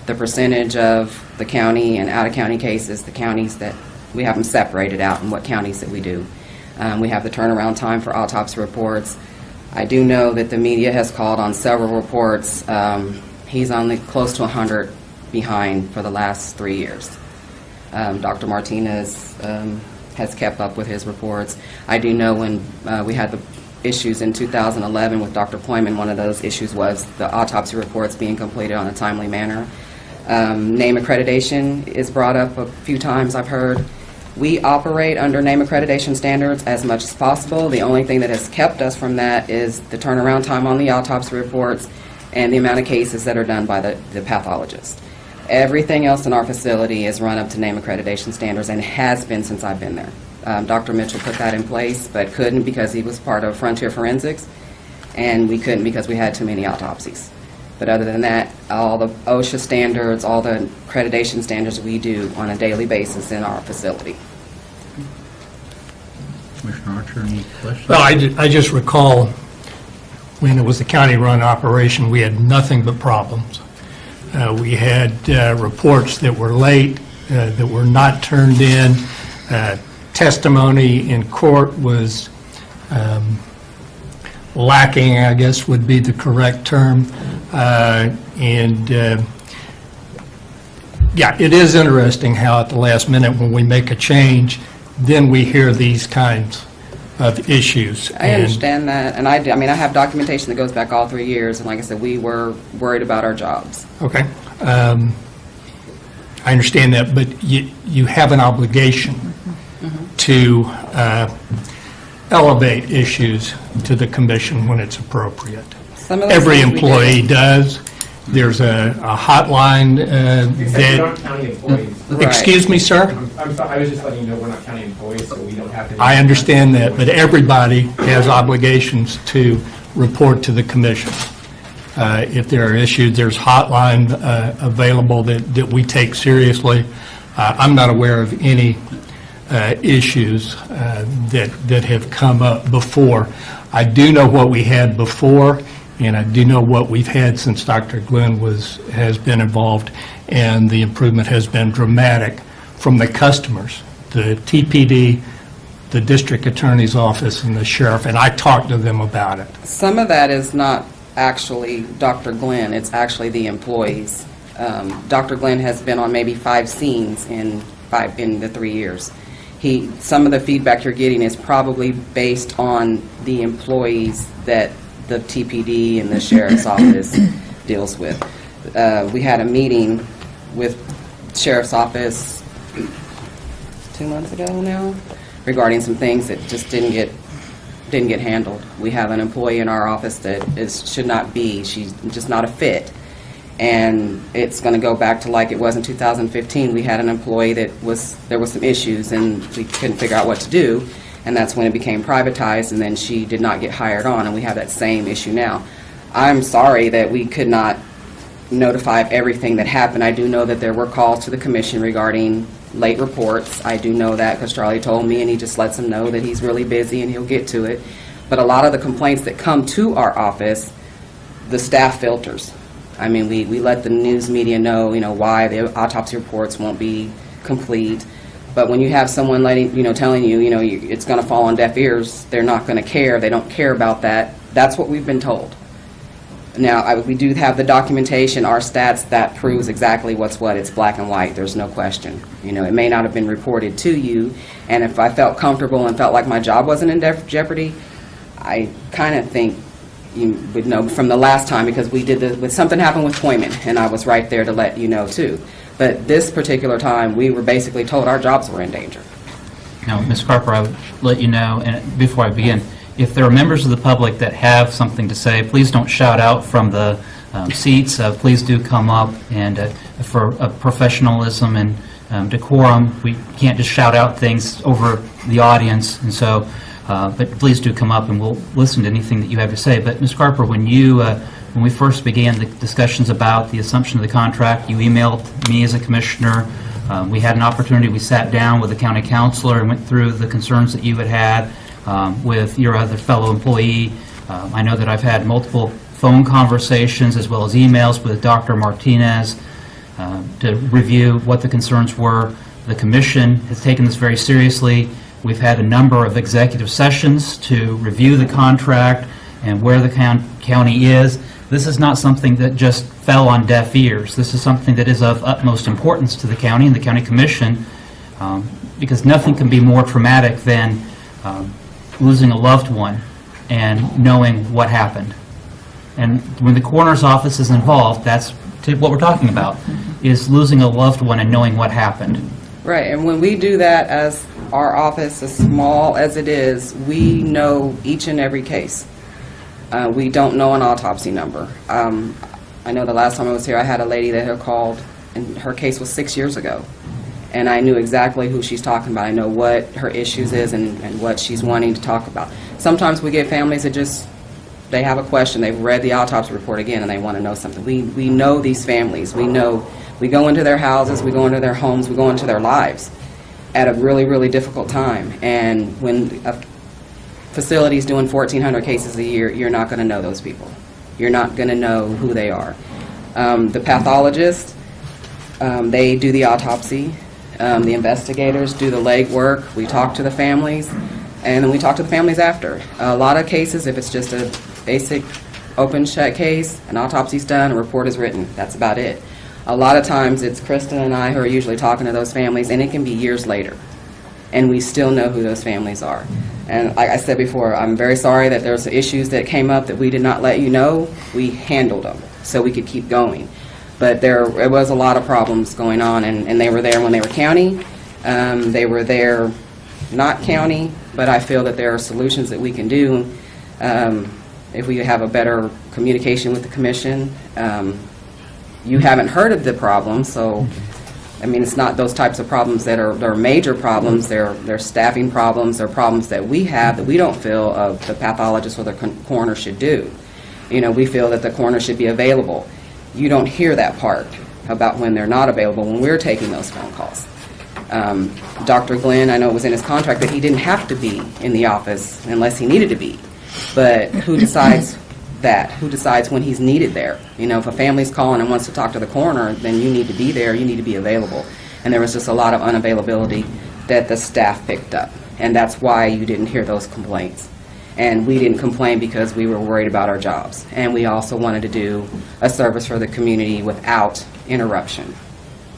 the percentage of the county and out-of-county cases, the counties that we have them separated out, and what counties that we do. We have the turnaround time for autopsy reports. I do know that the media has called on several reports. He's only close to 100 behind for the last 3 years. Dr. Martinez has kept up with his reports. I do know when we had the issues in 2011 with Dr. Poyman, one of those issues was the autopsy reports being completed on a timely manner. Name accreditation is brought up a few times, I've heard. We operate under name accreditation standards as much as possible. The only thing that has kept us from that is the turnaround time on the autopsy reports and the amount of cases that are done by the pathologist. Everything else in our facility is run up to name accreditation standards, and has been since I've been there. Dr. Mitchell put that in place, but couldn't because he was part of Frontier Forensics, and we couldn't because we had too many autopsies. But other than that, all the OSHA standards, all the accreditation standards we do on a daily basis in our facility. Commissioner Archer, any questions? Well, I just recall when it was a county-run operation, we had nothing but problems. We had reports that were late, that were not turned in. Testimony in court was lacking, I guess would be the correct term. Yeah, it is interesting how at the last minute when we make a change, then we hear these kinds of issues. I understand that, and I have documentation that goes back all 3 years, and like I said, we were worried about our jobs. Okay. I understand that, but you have an obligation to elevate issues to the commission when it's appropriate. Every employee does. There's a hotline We aren't county employees. Excuse me, sir? I'm sorry, I was just letting you know we're not county employees, so we don't have to... I understand that, but everybody has obligations to report to the commission. If there are issues, there's hotline available that we take seriously. I'm not aware of any issues that have come up before. I do know what we had before, and I do know what we've had since Dr. Glenn has been involved, and the improvement has been dramatic from the customers, the TPD, the district attorney's office, and the sheriff, and I talked to them about it. Some of that is not actually Dr. Glenn, it's actually the employees. Dr. Glenn has been on maybe 5 scenes in the 3 years. Some of the feedback you're getting is probably based on the employees that the TPD and the sheriff's office deals with. We had a meeting with sheriff's office 2 months ago now regarding some things that just didn't get handled. We have an employee in our office that should not be. She's just not a fit. And it's going to go back to like it was in 2015. We had an employee there was some issues and we couldn't figure out what to do. And that's when it became privatized, and then she did not get hired on, and we have that same issue now. I'm sorry that we could not notify of everything that happened. I do know that there were calls to the commission regarding late reports. I do know that because Charlie told me, and he just lets them know that he's really busy and he'll get to it. But a lot of the complaints that come to our office, the staff filters. I mean, we let the news media know, why the autopsy reports won't be complete. But when you have someone telling you, it's going to fall on deaf ears, they're not going to care. They don't care about that. That's what we've been told. Now, we do have the documentation, our stats, that proves exactly what's what. It's black and white. There's no question. It may not have been reported to you, and if I felt comfortable and felt like my job wasn't in jeopardy, I kind of think you would know from the last time, because we did this with something happened with Poyman, and I was right there to let you know too. But this particular time, we were basically told our jobs were in danger. Now, Ms. Carper, I would let you know, and before I begin, if there are members of the public that have something to say, please don't shout out from the seats. Please do come up, and for professionalism and decorum, we can't just shout out things over the audience, and so, but please do come up and we'll listen to anything that you have to say. But Ms. Carper, when we first began the discussions about the assumption of the contract, you emailed me as a commissioner. We had an opportunity, we sat down with the county councilor and went through the concerns that you had with your other fellow employee. I know that I've had multiple phone conversations as well as emails with Dr. Martinez to review what the concerns were. The commission has taken this very seriously. We've had a number of executive sessions to review the contract and where the county is. This is not something that just fell on deaf ears. This is something that is of utmost importance to the county and the county commission, because nothing can be more traumatic than losing a loved one and knowing what happened. And when the coroner's office is involved, that's what we're talking about, is losing a loved one and knowing what happened. Right, and when we do that as our office, as small as it is, we know each and every case. We don't know an autopsy number. I know the last time I was here, I had a lady that had called, and her case was 6 years ago. And I knew exactly who she's talking about. I know what her issues is and what she's wanting to talk about. Sometimes we get families that they have a question, they've read the autopsy report again, and they want to know something. We know these families. We go into their houses, we go into their homes, we go into their lives at a really, really difficult time. And when a facility is doing 1,400 cases a year, you're not going to know those people. You're not going to know who they are. The pathologists, they do the autopsy. The investigators do the legwork. We talk to the families, and then we talk to the families after. A lot of cases, if it's just a basic open shut case, an autopsy's done, a report is written. That's about it. A lot of times it's Kristen and I who are usually talking to those families, and it can be years later, and we still know who those families are. And like I said before, I'm very sorry that there's issues that came up that we did not let you know. We handled them so we could keep going. But it was a lot of problems going on, and they were there when they were county. They were there not county, but I feel that there are solutions that we can do if we have a better communication with the commission. You haven't heard of the problem, so I mean, it's not those types of problems that are major problems. They're staffing problems. They're problems that we have that we don't feel the pathologist or the coroner should do. We feel that the coroner should be available. You don't hear that part about when they're not available when we're taking those phone calls. Dr. Glenn, I know it was in his contract that he didn't have to be in the office unless he needed to be. But who decides that? Who decides when he's needed there? If a family's calling and wants to talk to the coroner, then you need to be there, you need to be available. And there was just a lot of unavailability that the staff picked up. And that's why you didn't hear those complaints. And we didn't complain because we were worried about our jobs. And we also wanted to do a service for the community without interruption.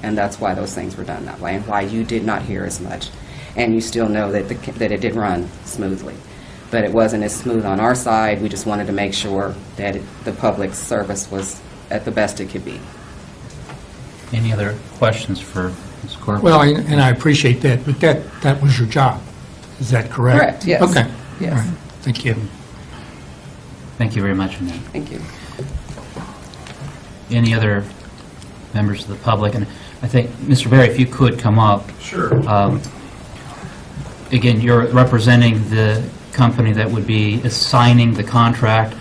And that's why those things were done that way, and why you did not hear as much. And you still know that that it did run smoothly. But it wasn't as smooth on our side. We just wanted to make sure that the public service was at the best it could be. Any other questions for Ms. Corbett? Well, and I appreciate that, but that was your job. Is that correct? Correct, yes. Okay. Yes. All right. Thank you. Thank you very much, Annette. Thank you. Any other members of the public? And I think, Mr. Berry, if you could come up. Sure. Again, you're representing the company that would be assigning the contract.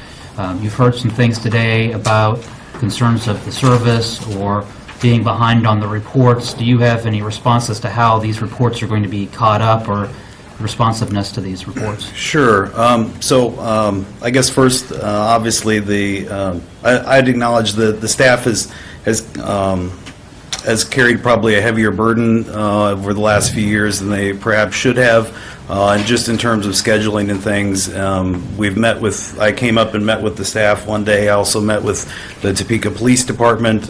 You've heard some things today about concerns of the service or being behind on the reports. Do you have any response as to how these reports are going to be caught up or responsiveness to these reports? Sure. I guess first, obviously, I'd acknowledge that the staff has carried probably a heavier burden over the last few years than they perhaps should have. And just in terms of scheduling and things, I came up and met with the staff one day. I also met with the Topeka Police Department,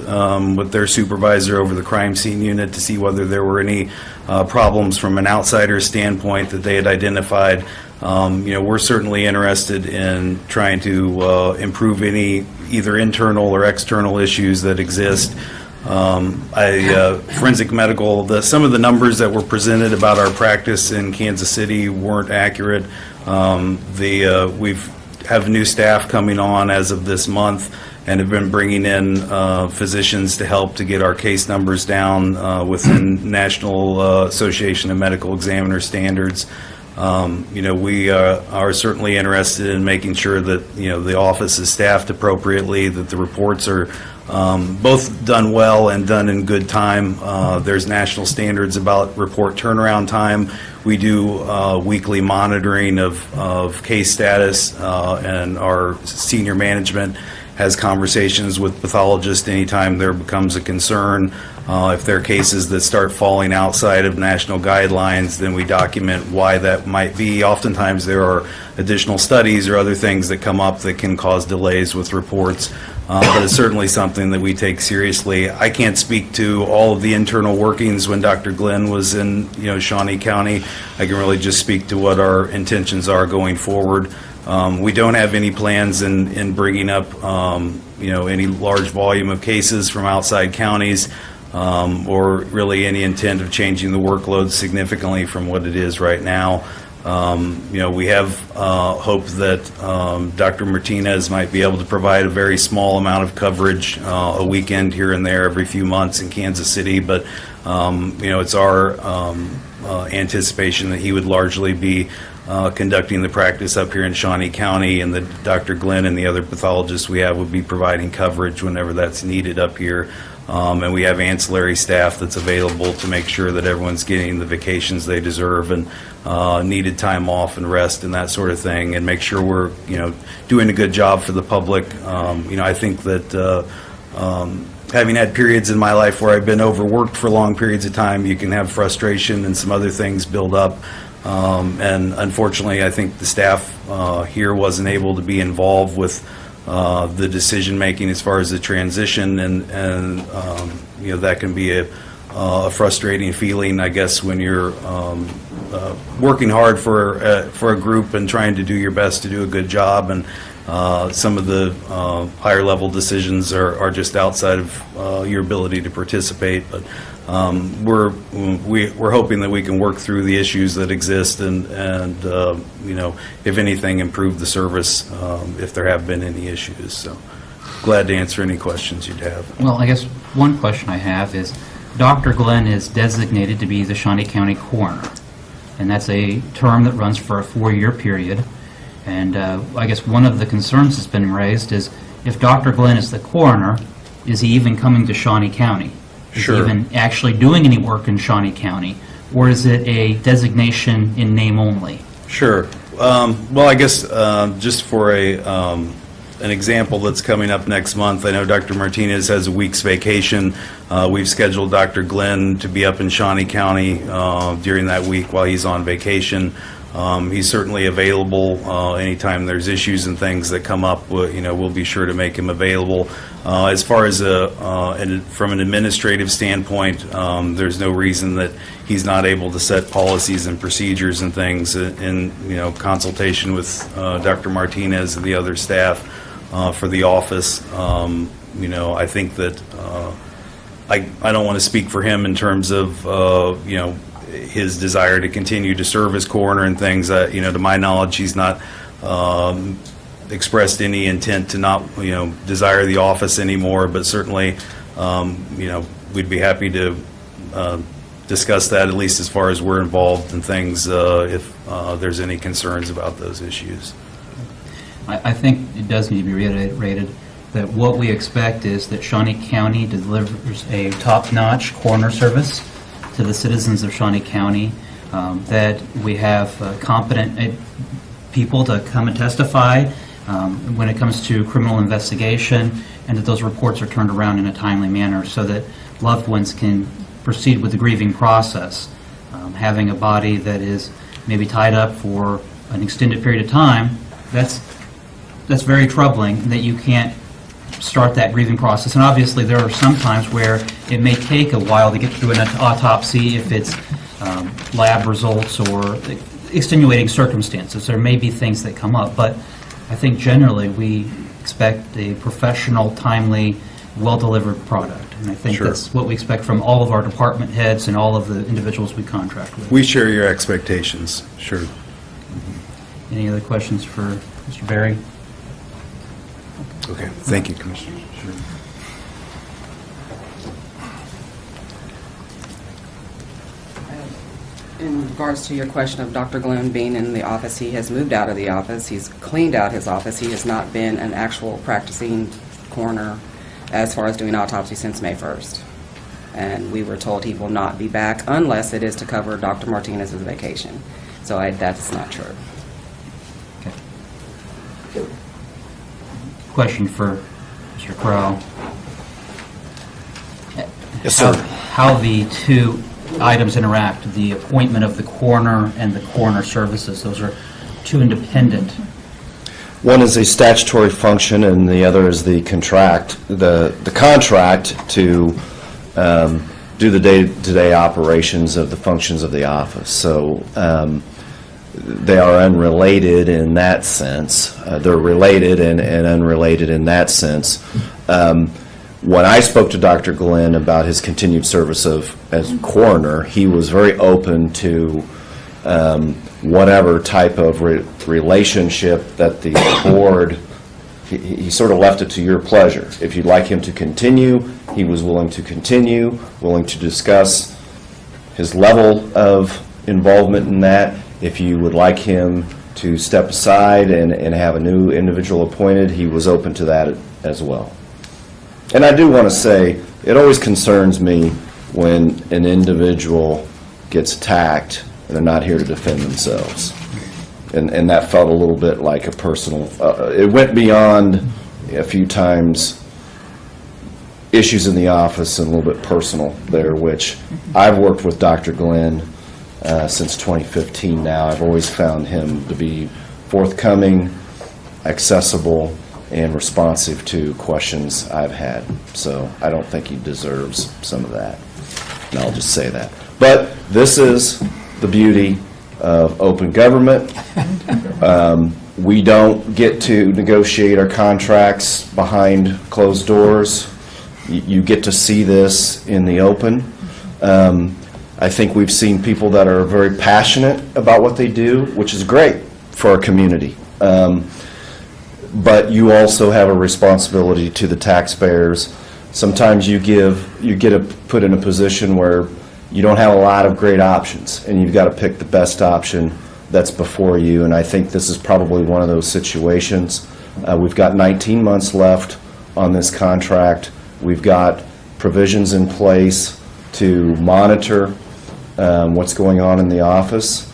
with their supervisor over the crime scene unit to see whether there were any problems from an outsider's standpoint that they had identified. We're certainly interested in trying to improve any either internal or external issues that exist. Forensic medical, some of the numbers that were presented about our practice in Kansas City weren't accurate. We have new staff coming on as of this month and have been bringing in physicians to help to get our case numbers down within National Association of Medical Examiner standards. We are certainly interested in making sure that, the office is staffed appropriately, that the reports are both done well and done in good time. There's national standards about report turnaround time. We do weekly monitoring of case status, and our senior management has conversations with pathologists anytime there becomes a concern. If there are cases that start falling outside of national guidelines, then we document why that might be. Oftentimes there are additional studies or other things that come up that can cause delays with reports, but it's certainly something that we take seriously. I can't speak to all of the internal workings when Dr. Glenn was in Shawnee County. I can really just speak to what our intentions are going forward. We don't have any plans in bringing up any large volume of cases from outside counties, or really any intent of changing the workload significantly from what it is right now. We have hope that Dr. Martinez might be able to provide a very small amount of coverage, a weekend here and there every few months in Kansas City, but it's our anticipation that he would largely be conducting the practice up here in Shawnee County, and that Dr. Glenn and the other pathologists we have would be providing coverage whenever that's needed up here. And we have ancillary staff that's available to make sure that everyone's getting the vacations they deserve and needed time off and rest and that sort of thing, and make sure we're doing a good job for the public. I think that having had periods in my life where I've been overworked for long periods of time, you can have frustration and some other things build up. And unfortunately, I think the staff here wasn't able to be involved with the decision-making as far as the transition, and that can be a frustrating feeling, I guess, when you're working hard for a group and trying to do your best to do a good job, and some of the higher level decisions are just outside of your ability to participate. But we're hoping that we can work through the issues that exist and if anything, improve the service if there have been any issues. So glad to answer any questions you'd have. Well, I guess one question I have is, Dr. Glenn is designated to be the Shawnee County coroner, and that's a term that runs for a 4-year period. And I guess one of the concerns that's been raised is if Dr. Glenn is the coroner, is he even coming to Shawnee County? Is he even actually doing any work in Shawnee County? Or is it a designation in name only? Sure. Well, I guess just for an example that's coming up next month, I know Dr. Martinez has a week's vacation. We've scheduled Dr. Glenn to be up in Shawnee County during that week while he's on vacation. He's certainly available anytime there's issues and things that come up. We'll be sure to make him available. As far as from an administrative standpoint, there's no reason that he's not able to set policies and procedures and things in consultation with Dr. Martinez and the other staff for the office. I think that I don't want to speak for him in terms of his desire to continue to serve as coroner and things. To my knowledge, he's not expressed any intent to not, desire the office anymore, but certainly, we'd be happy to discuss that, at least as far as we're involved in things, if there's any concerns about those issues. I think it does need to be reiterated that what we expect is that Shawnee County delivers a top-notch coroner service to the citizens of Shawnee County, that we have competent people to come and testify when it comes to criminal investigation, and that those reports are turned around in a timely manner so that loved ones can proceed with the grieving process. Having a body that is maybe tied up for an extended period of time, that's very troubling that you can't start that grieving process. And obviously there are some times where it may take a while to get through an autopsy if it's lab results or extenuating circumstances. There may be things that come up, but I think generally we expect a professional, timely, well-delivered product. And I think that's what we expect from all of our department heads and all of the individuals we contract with. We share your expectations, sure. Any other questions for Mr. Berry? Okay, thank you, Commissioner. Sure. In regards to your question of Dr. Glenn being in the office, he has moved out of the office. He's cleaned out his office. He has not been an actual practicing coroner as far as doing autopsy since May 1st. And we were told he will not be back unless it is to cover Dr. Martinez's vacation. So that's not true. Question for Mr. Crow. Yes, sir. How the two items interact, the appointment of the coroner and the coroner services, those are two independent. One is a statutory function, and the other is the contract. The contract to do the day-to-day operations of the functions of the office. So they are unrelated in that sense. They're related and unrelated in that sense. When I spoke to Dr. Glenn about his continued service as coroner, he was very open to whatever type of relationship that the board, he sort of left it to your pleasure. If you'd like him to continue, he was willing to continue, willing to discuss his level of involvement in that. If you would like him to step aside and have a new individual appointed, he was open to that as well. And I do want to say, it always concerns me when an individual gets attacked and they're not here to defend themselves. And that felt a little bit like a personal, it went beyond a few times issues in the office and a little bit personal there, which I've worked with Dr. Glenn since 2015 now. I've always found him to be forthcoming, accessible, and responsive to questions I've had. So I don't think he deserves some of that. And I'll just say that. But this is the beauty of open government. We don't get to negotiate our contracts behind closed doors. You get to see this in the open. I think we've seen people that are very passionate about what they do, which is great for our community. But you also have a responsibility to the taxpayers. Sometimes you get put in a position where you don't have a lot of great options, and you've got to pick the best option that's before you, and I think this is probably one of those situations. We've got 19 months left on this contract. We've got provisions in place to monitor what's going on in the office.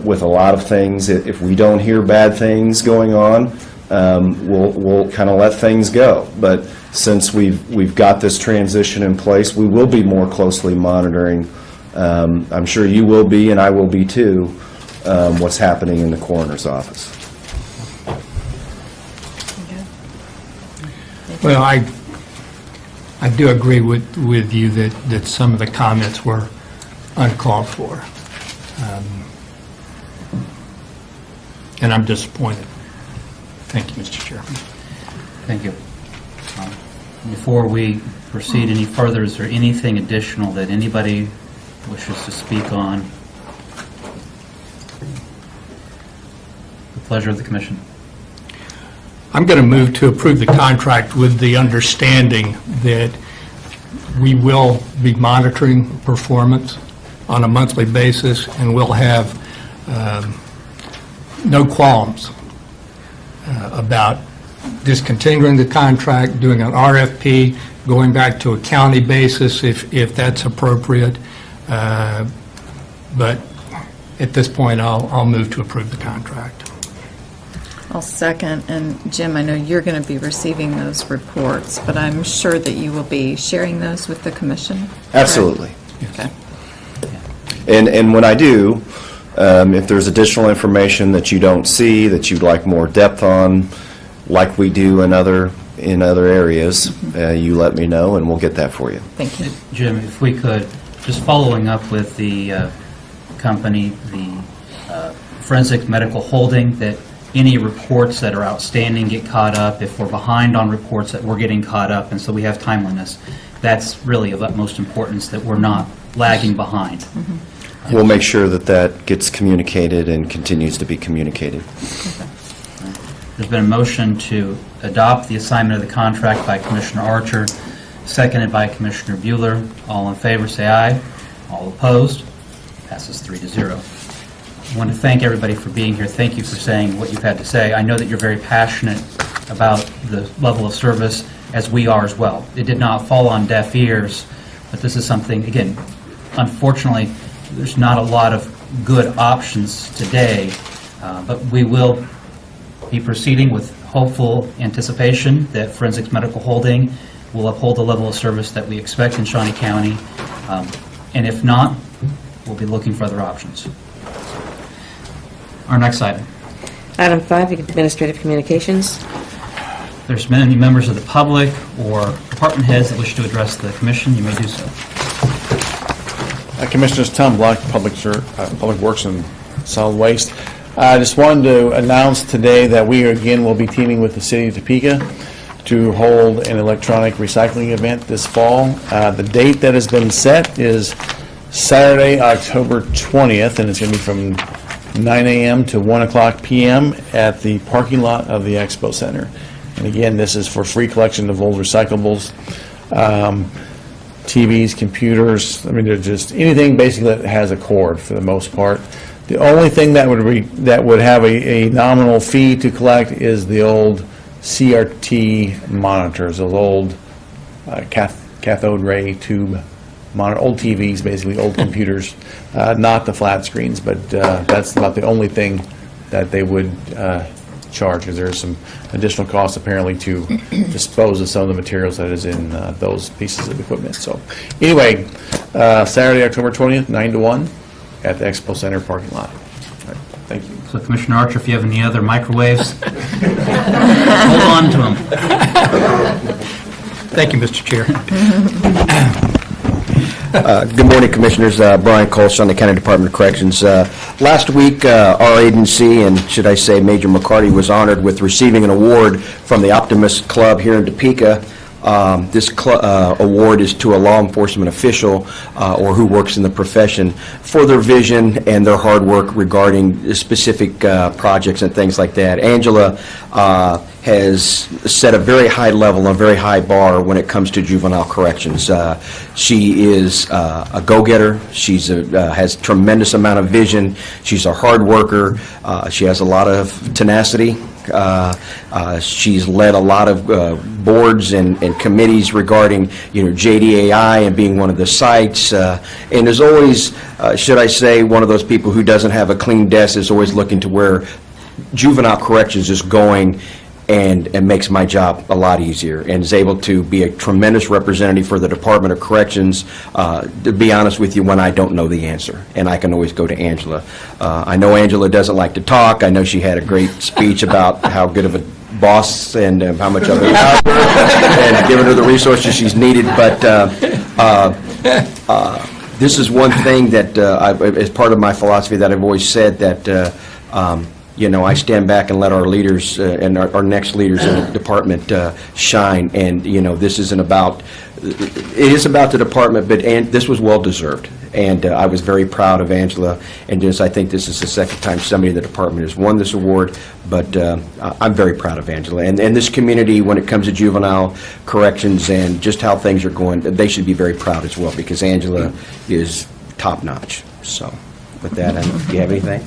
With a lot of things, if we don't hear bad things going on, we'll kind of let things go. But since we've got this transition in place, we will be more closely monitoring. I'm sure you will be, and I will be too, what's happening in the coroner's office. Well, I do agree with you that some of the comments were uncalled for. And I'm disappointed. Thank you, Mr. Chairman. Thank you. Before we proceed any further, is there anything additional that anybody wishes to speak on? The pleasure of the commission. I'm going to move to approve the contract with the understanding that we will be monitoring performance on a monthly basis, and we'll have no qualms about discontinuing the contract, doing an RFP, going back to a county basis if that's appropriate. But at this point, I'll move to approve the contract. I'll second. And Jim, I know you're going to be receiving those reports, but I'm sure that you will be sharing those with the commission? Absolutely. Okay. And when I do, if there's additional information that you don't see, that you'd like more depth on, like we do in other areas, you let me know, and we'll get that for you. Thank you. Jim, if we could, just following up with the company, the Forensic Medical Holding, that any reports that are outstanding get caught up. If we're behind on reports, that we're getting caught up, and so we have timeliness. That's really of utmost importance, that we're not lagging behind. We'll make sure that gets communicated and continues to be communicated. There's been a motion to adopt the assignment of the contract by Commissioner Archer, seconded by Commissioner Bueller. All in favor, say aye. All opposed? Passes 3-0. I want to thank everybody for being here. Thank you for saying what you've had to say. I know that you're very passionate about the level of service, as we are as well. It did not fall on deaf ears, but this is something, again, unfortunately, there's not a lot of good options today, but we will be proceeding with hopeful anticipation that Forensics Medical Holding will uphold the level of service that we expect in Shawnee County, and if not, we'll be looking for other options. Our next item. Item 5, administrative communications. There's been any members of the public or department heads that wish to address the commission, you may do so. Commissioners Tom Black, Public Works and Solid Waste. I just wanted to announce today that we again will be teaming with the city of Topeka to hold an electronic recycling event this fall. The date that has been set is Saturday, October 20th, and it's going to be from 9 a.m. to 1 o'clock p.m. at the parking lot of the Expo Center. And again, this is for free collection of old recyclables. TVs, computers, I mean, they're just anything basically that has a cord for the most part. The only thing that would have a nominal fee to collect is the old CRT monitors, those old cathode ray tube monitor, old TVs, basically old computers, not the flat screens, but that's about the only thing that they would charge, because there's some additional costs apparently to dispose of some of the materials that is in those pieces of equipment. So anyway, Saturday, October 20th, 9 to 1 at the Expo Center parking lot. Right, thank you. So Commissioner Archer, if you have any other microwaves, hold on to them. Thank you, Mr. Chair. Good morning, Commissioners. Brian Cole, Shawnee County Department of Corrections. Last week, our agency, and should I say Major McCarty, was honored with receiving an award from the Optimist Club here in Topeka This award is to a law enforcement official or who works in the profession for their vision and their hard work regarding specific projects and things like that. Angela has set a very high level, a very high bar when it comes to juvenile corrections. She is a go-getter. She's has tremendous amount of vision. She's a hard worker. She has a lot of tenacity. She's led a lot of boards and committees regarding, JDAI and being one of the sites, and is always, should I say, one of those people who doesn't have a clean desk, is always looking to where juvenile corrections is going, and makes my job a lot easier, and is able to be a tremendous representative for the Department of Corrections, to be honest with you, when I don't know the answer, and I can always go to Angela. I know Angela doesn't like to talk. I know she had a great speech about how good of a boss and how much of it and giving her the resources she's needed, but this is one thing that, as part of my philosophy, that I've always said that I stand back and let our leaders and our next leaders in the department shine. And, this isn't about, it is about the department, but this was well-deserved. And I was very proud of Angela. And I think this is the second time somebody in the department has won this award. But I'm very proud of Angela. And this community, when it comes to juvenile corrections and just how things are going, they should be very proud as well, because Angela is top-notch. So with that, do you have anything?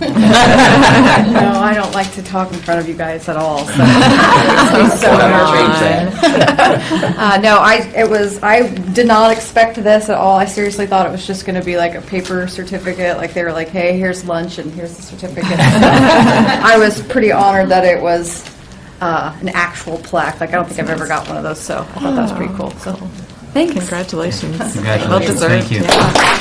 No, I don't like to talk in front of you guys at all. So it makes me so I did not expect this at all. I seriously thought it was just going to be like a paper certificate. Like they were like, hey, here's lunch and here's the certificate. I was pretty honored that it was an actual plaque. Like I don't think I've ever got one of those, so I thought that was pretty cool. So thanks. Congratulations. Congratulations. Well deserved. Thank you. Yeah.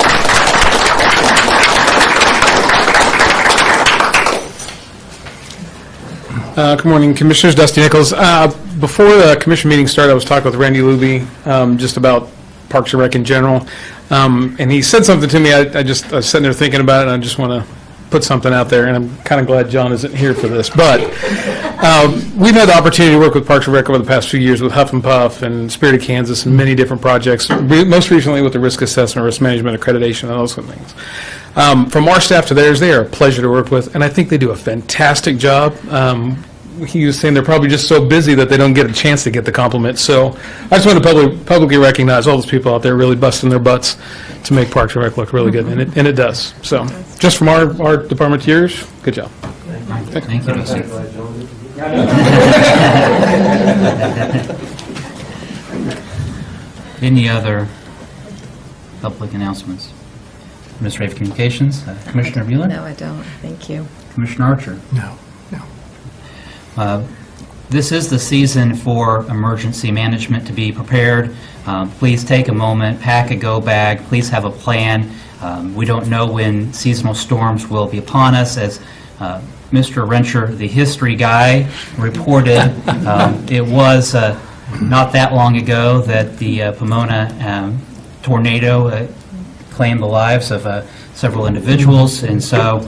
Good morning, Commissioners. Dusty Nichols. Before the commission meeting started, I was talking with Randy Luby just about Parks and Rec in general, and he said something to me. I was sitting there thinking about it, and I just want to put something out there, and I'm kind of glad John isn't here for this. But we've had the opportunity to work with Parks and Rec over the past few years with Huff and Puff and Spirit of Kansas and many different projects, most recently with the risk assessment, risk management, accreditation, and those kind of things. From our staff to theirs, they are a pleasure to work with, and I think they do a fantastic job. He was saying they're probably just so busy that they don't get a chance to get the compliment. So I just want to publicly recognize all those people out there really busting their butts to make Parks and Rec look really good, and it does. So just from our department to yours, good job. Thank you, Dusty. Any other public announcements? Administrative Communications, Commissioner Mueller? No, I don't. Thank you. Commissioner Archer? No. This is the season for emergency management to be prepared. Please take a moment, pack a go bag, please have a plan. We don't know when seasonal storms will be upon us. As Mr. Rencher, the history guy, reported, it was not that long ago that the Pomona tornado claimed the lives of several individuals, and so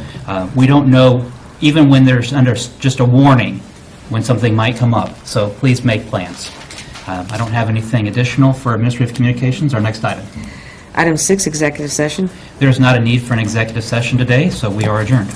we don't know, even when there's under just a warning, when something might come up. So please make plans. I don't have anything additional for Administrative Communications. Our next item. Item 6, executive session. There's not a need for an executive session today, so we are adjourned.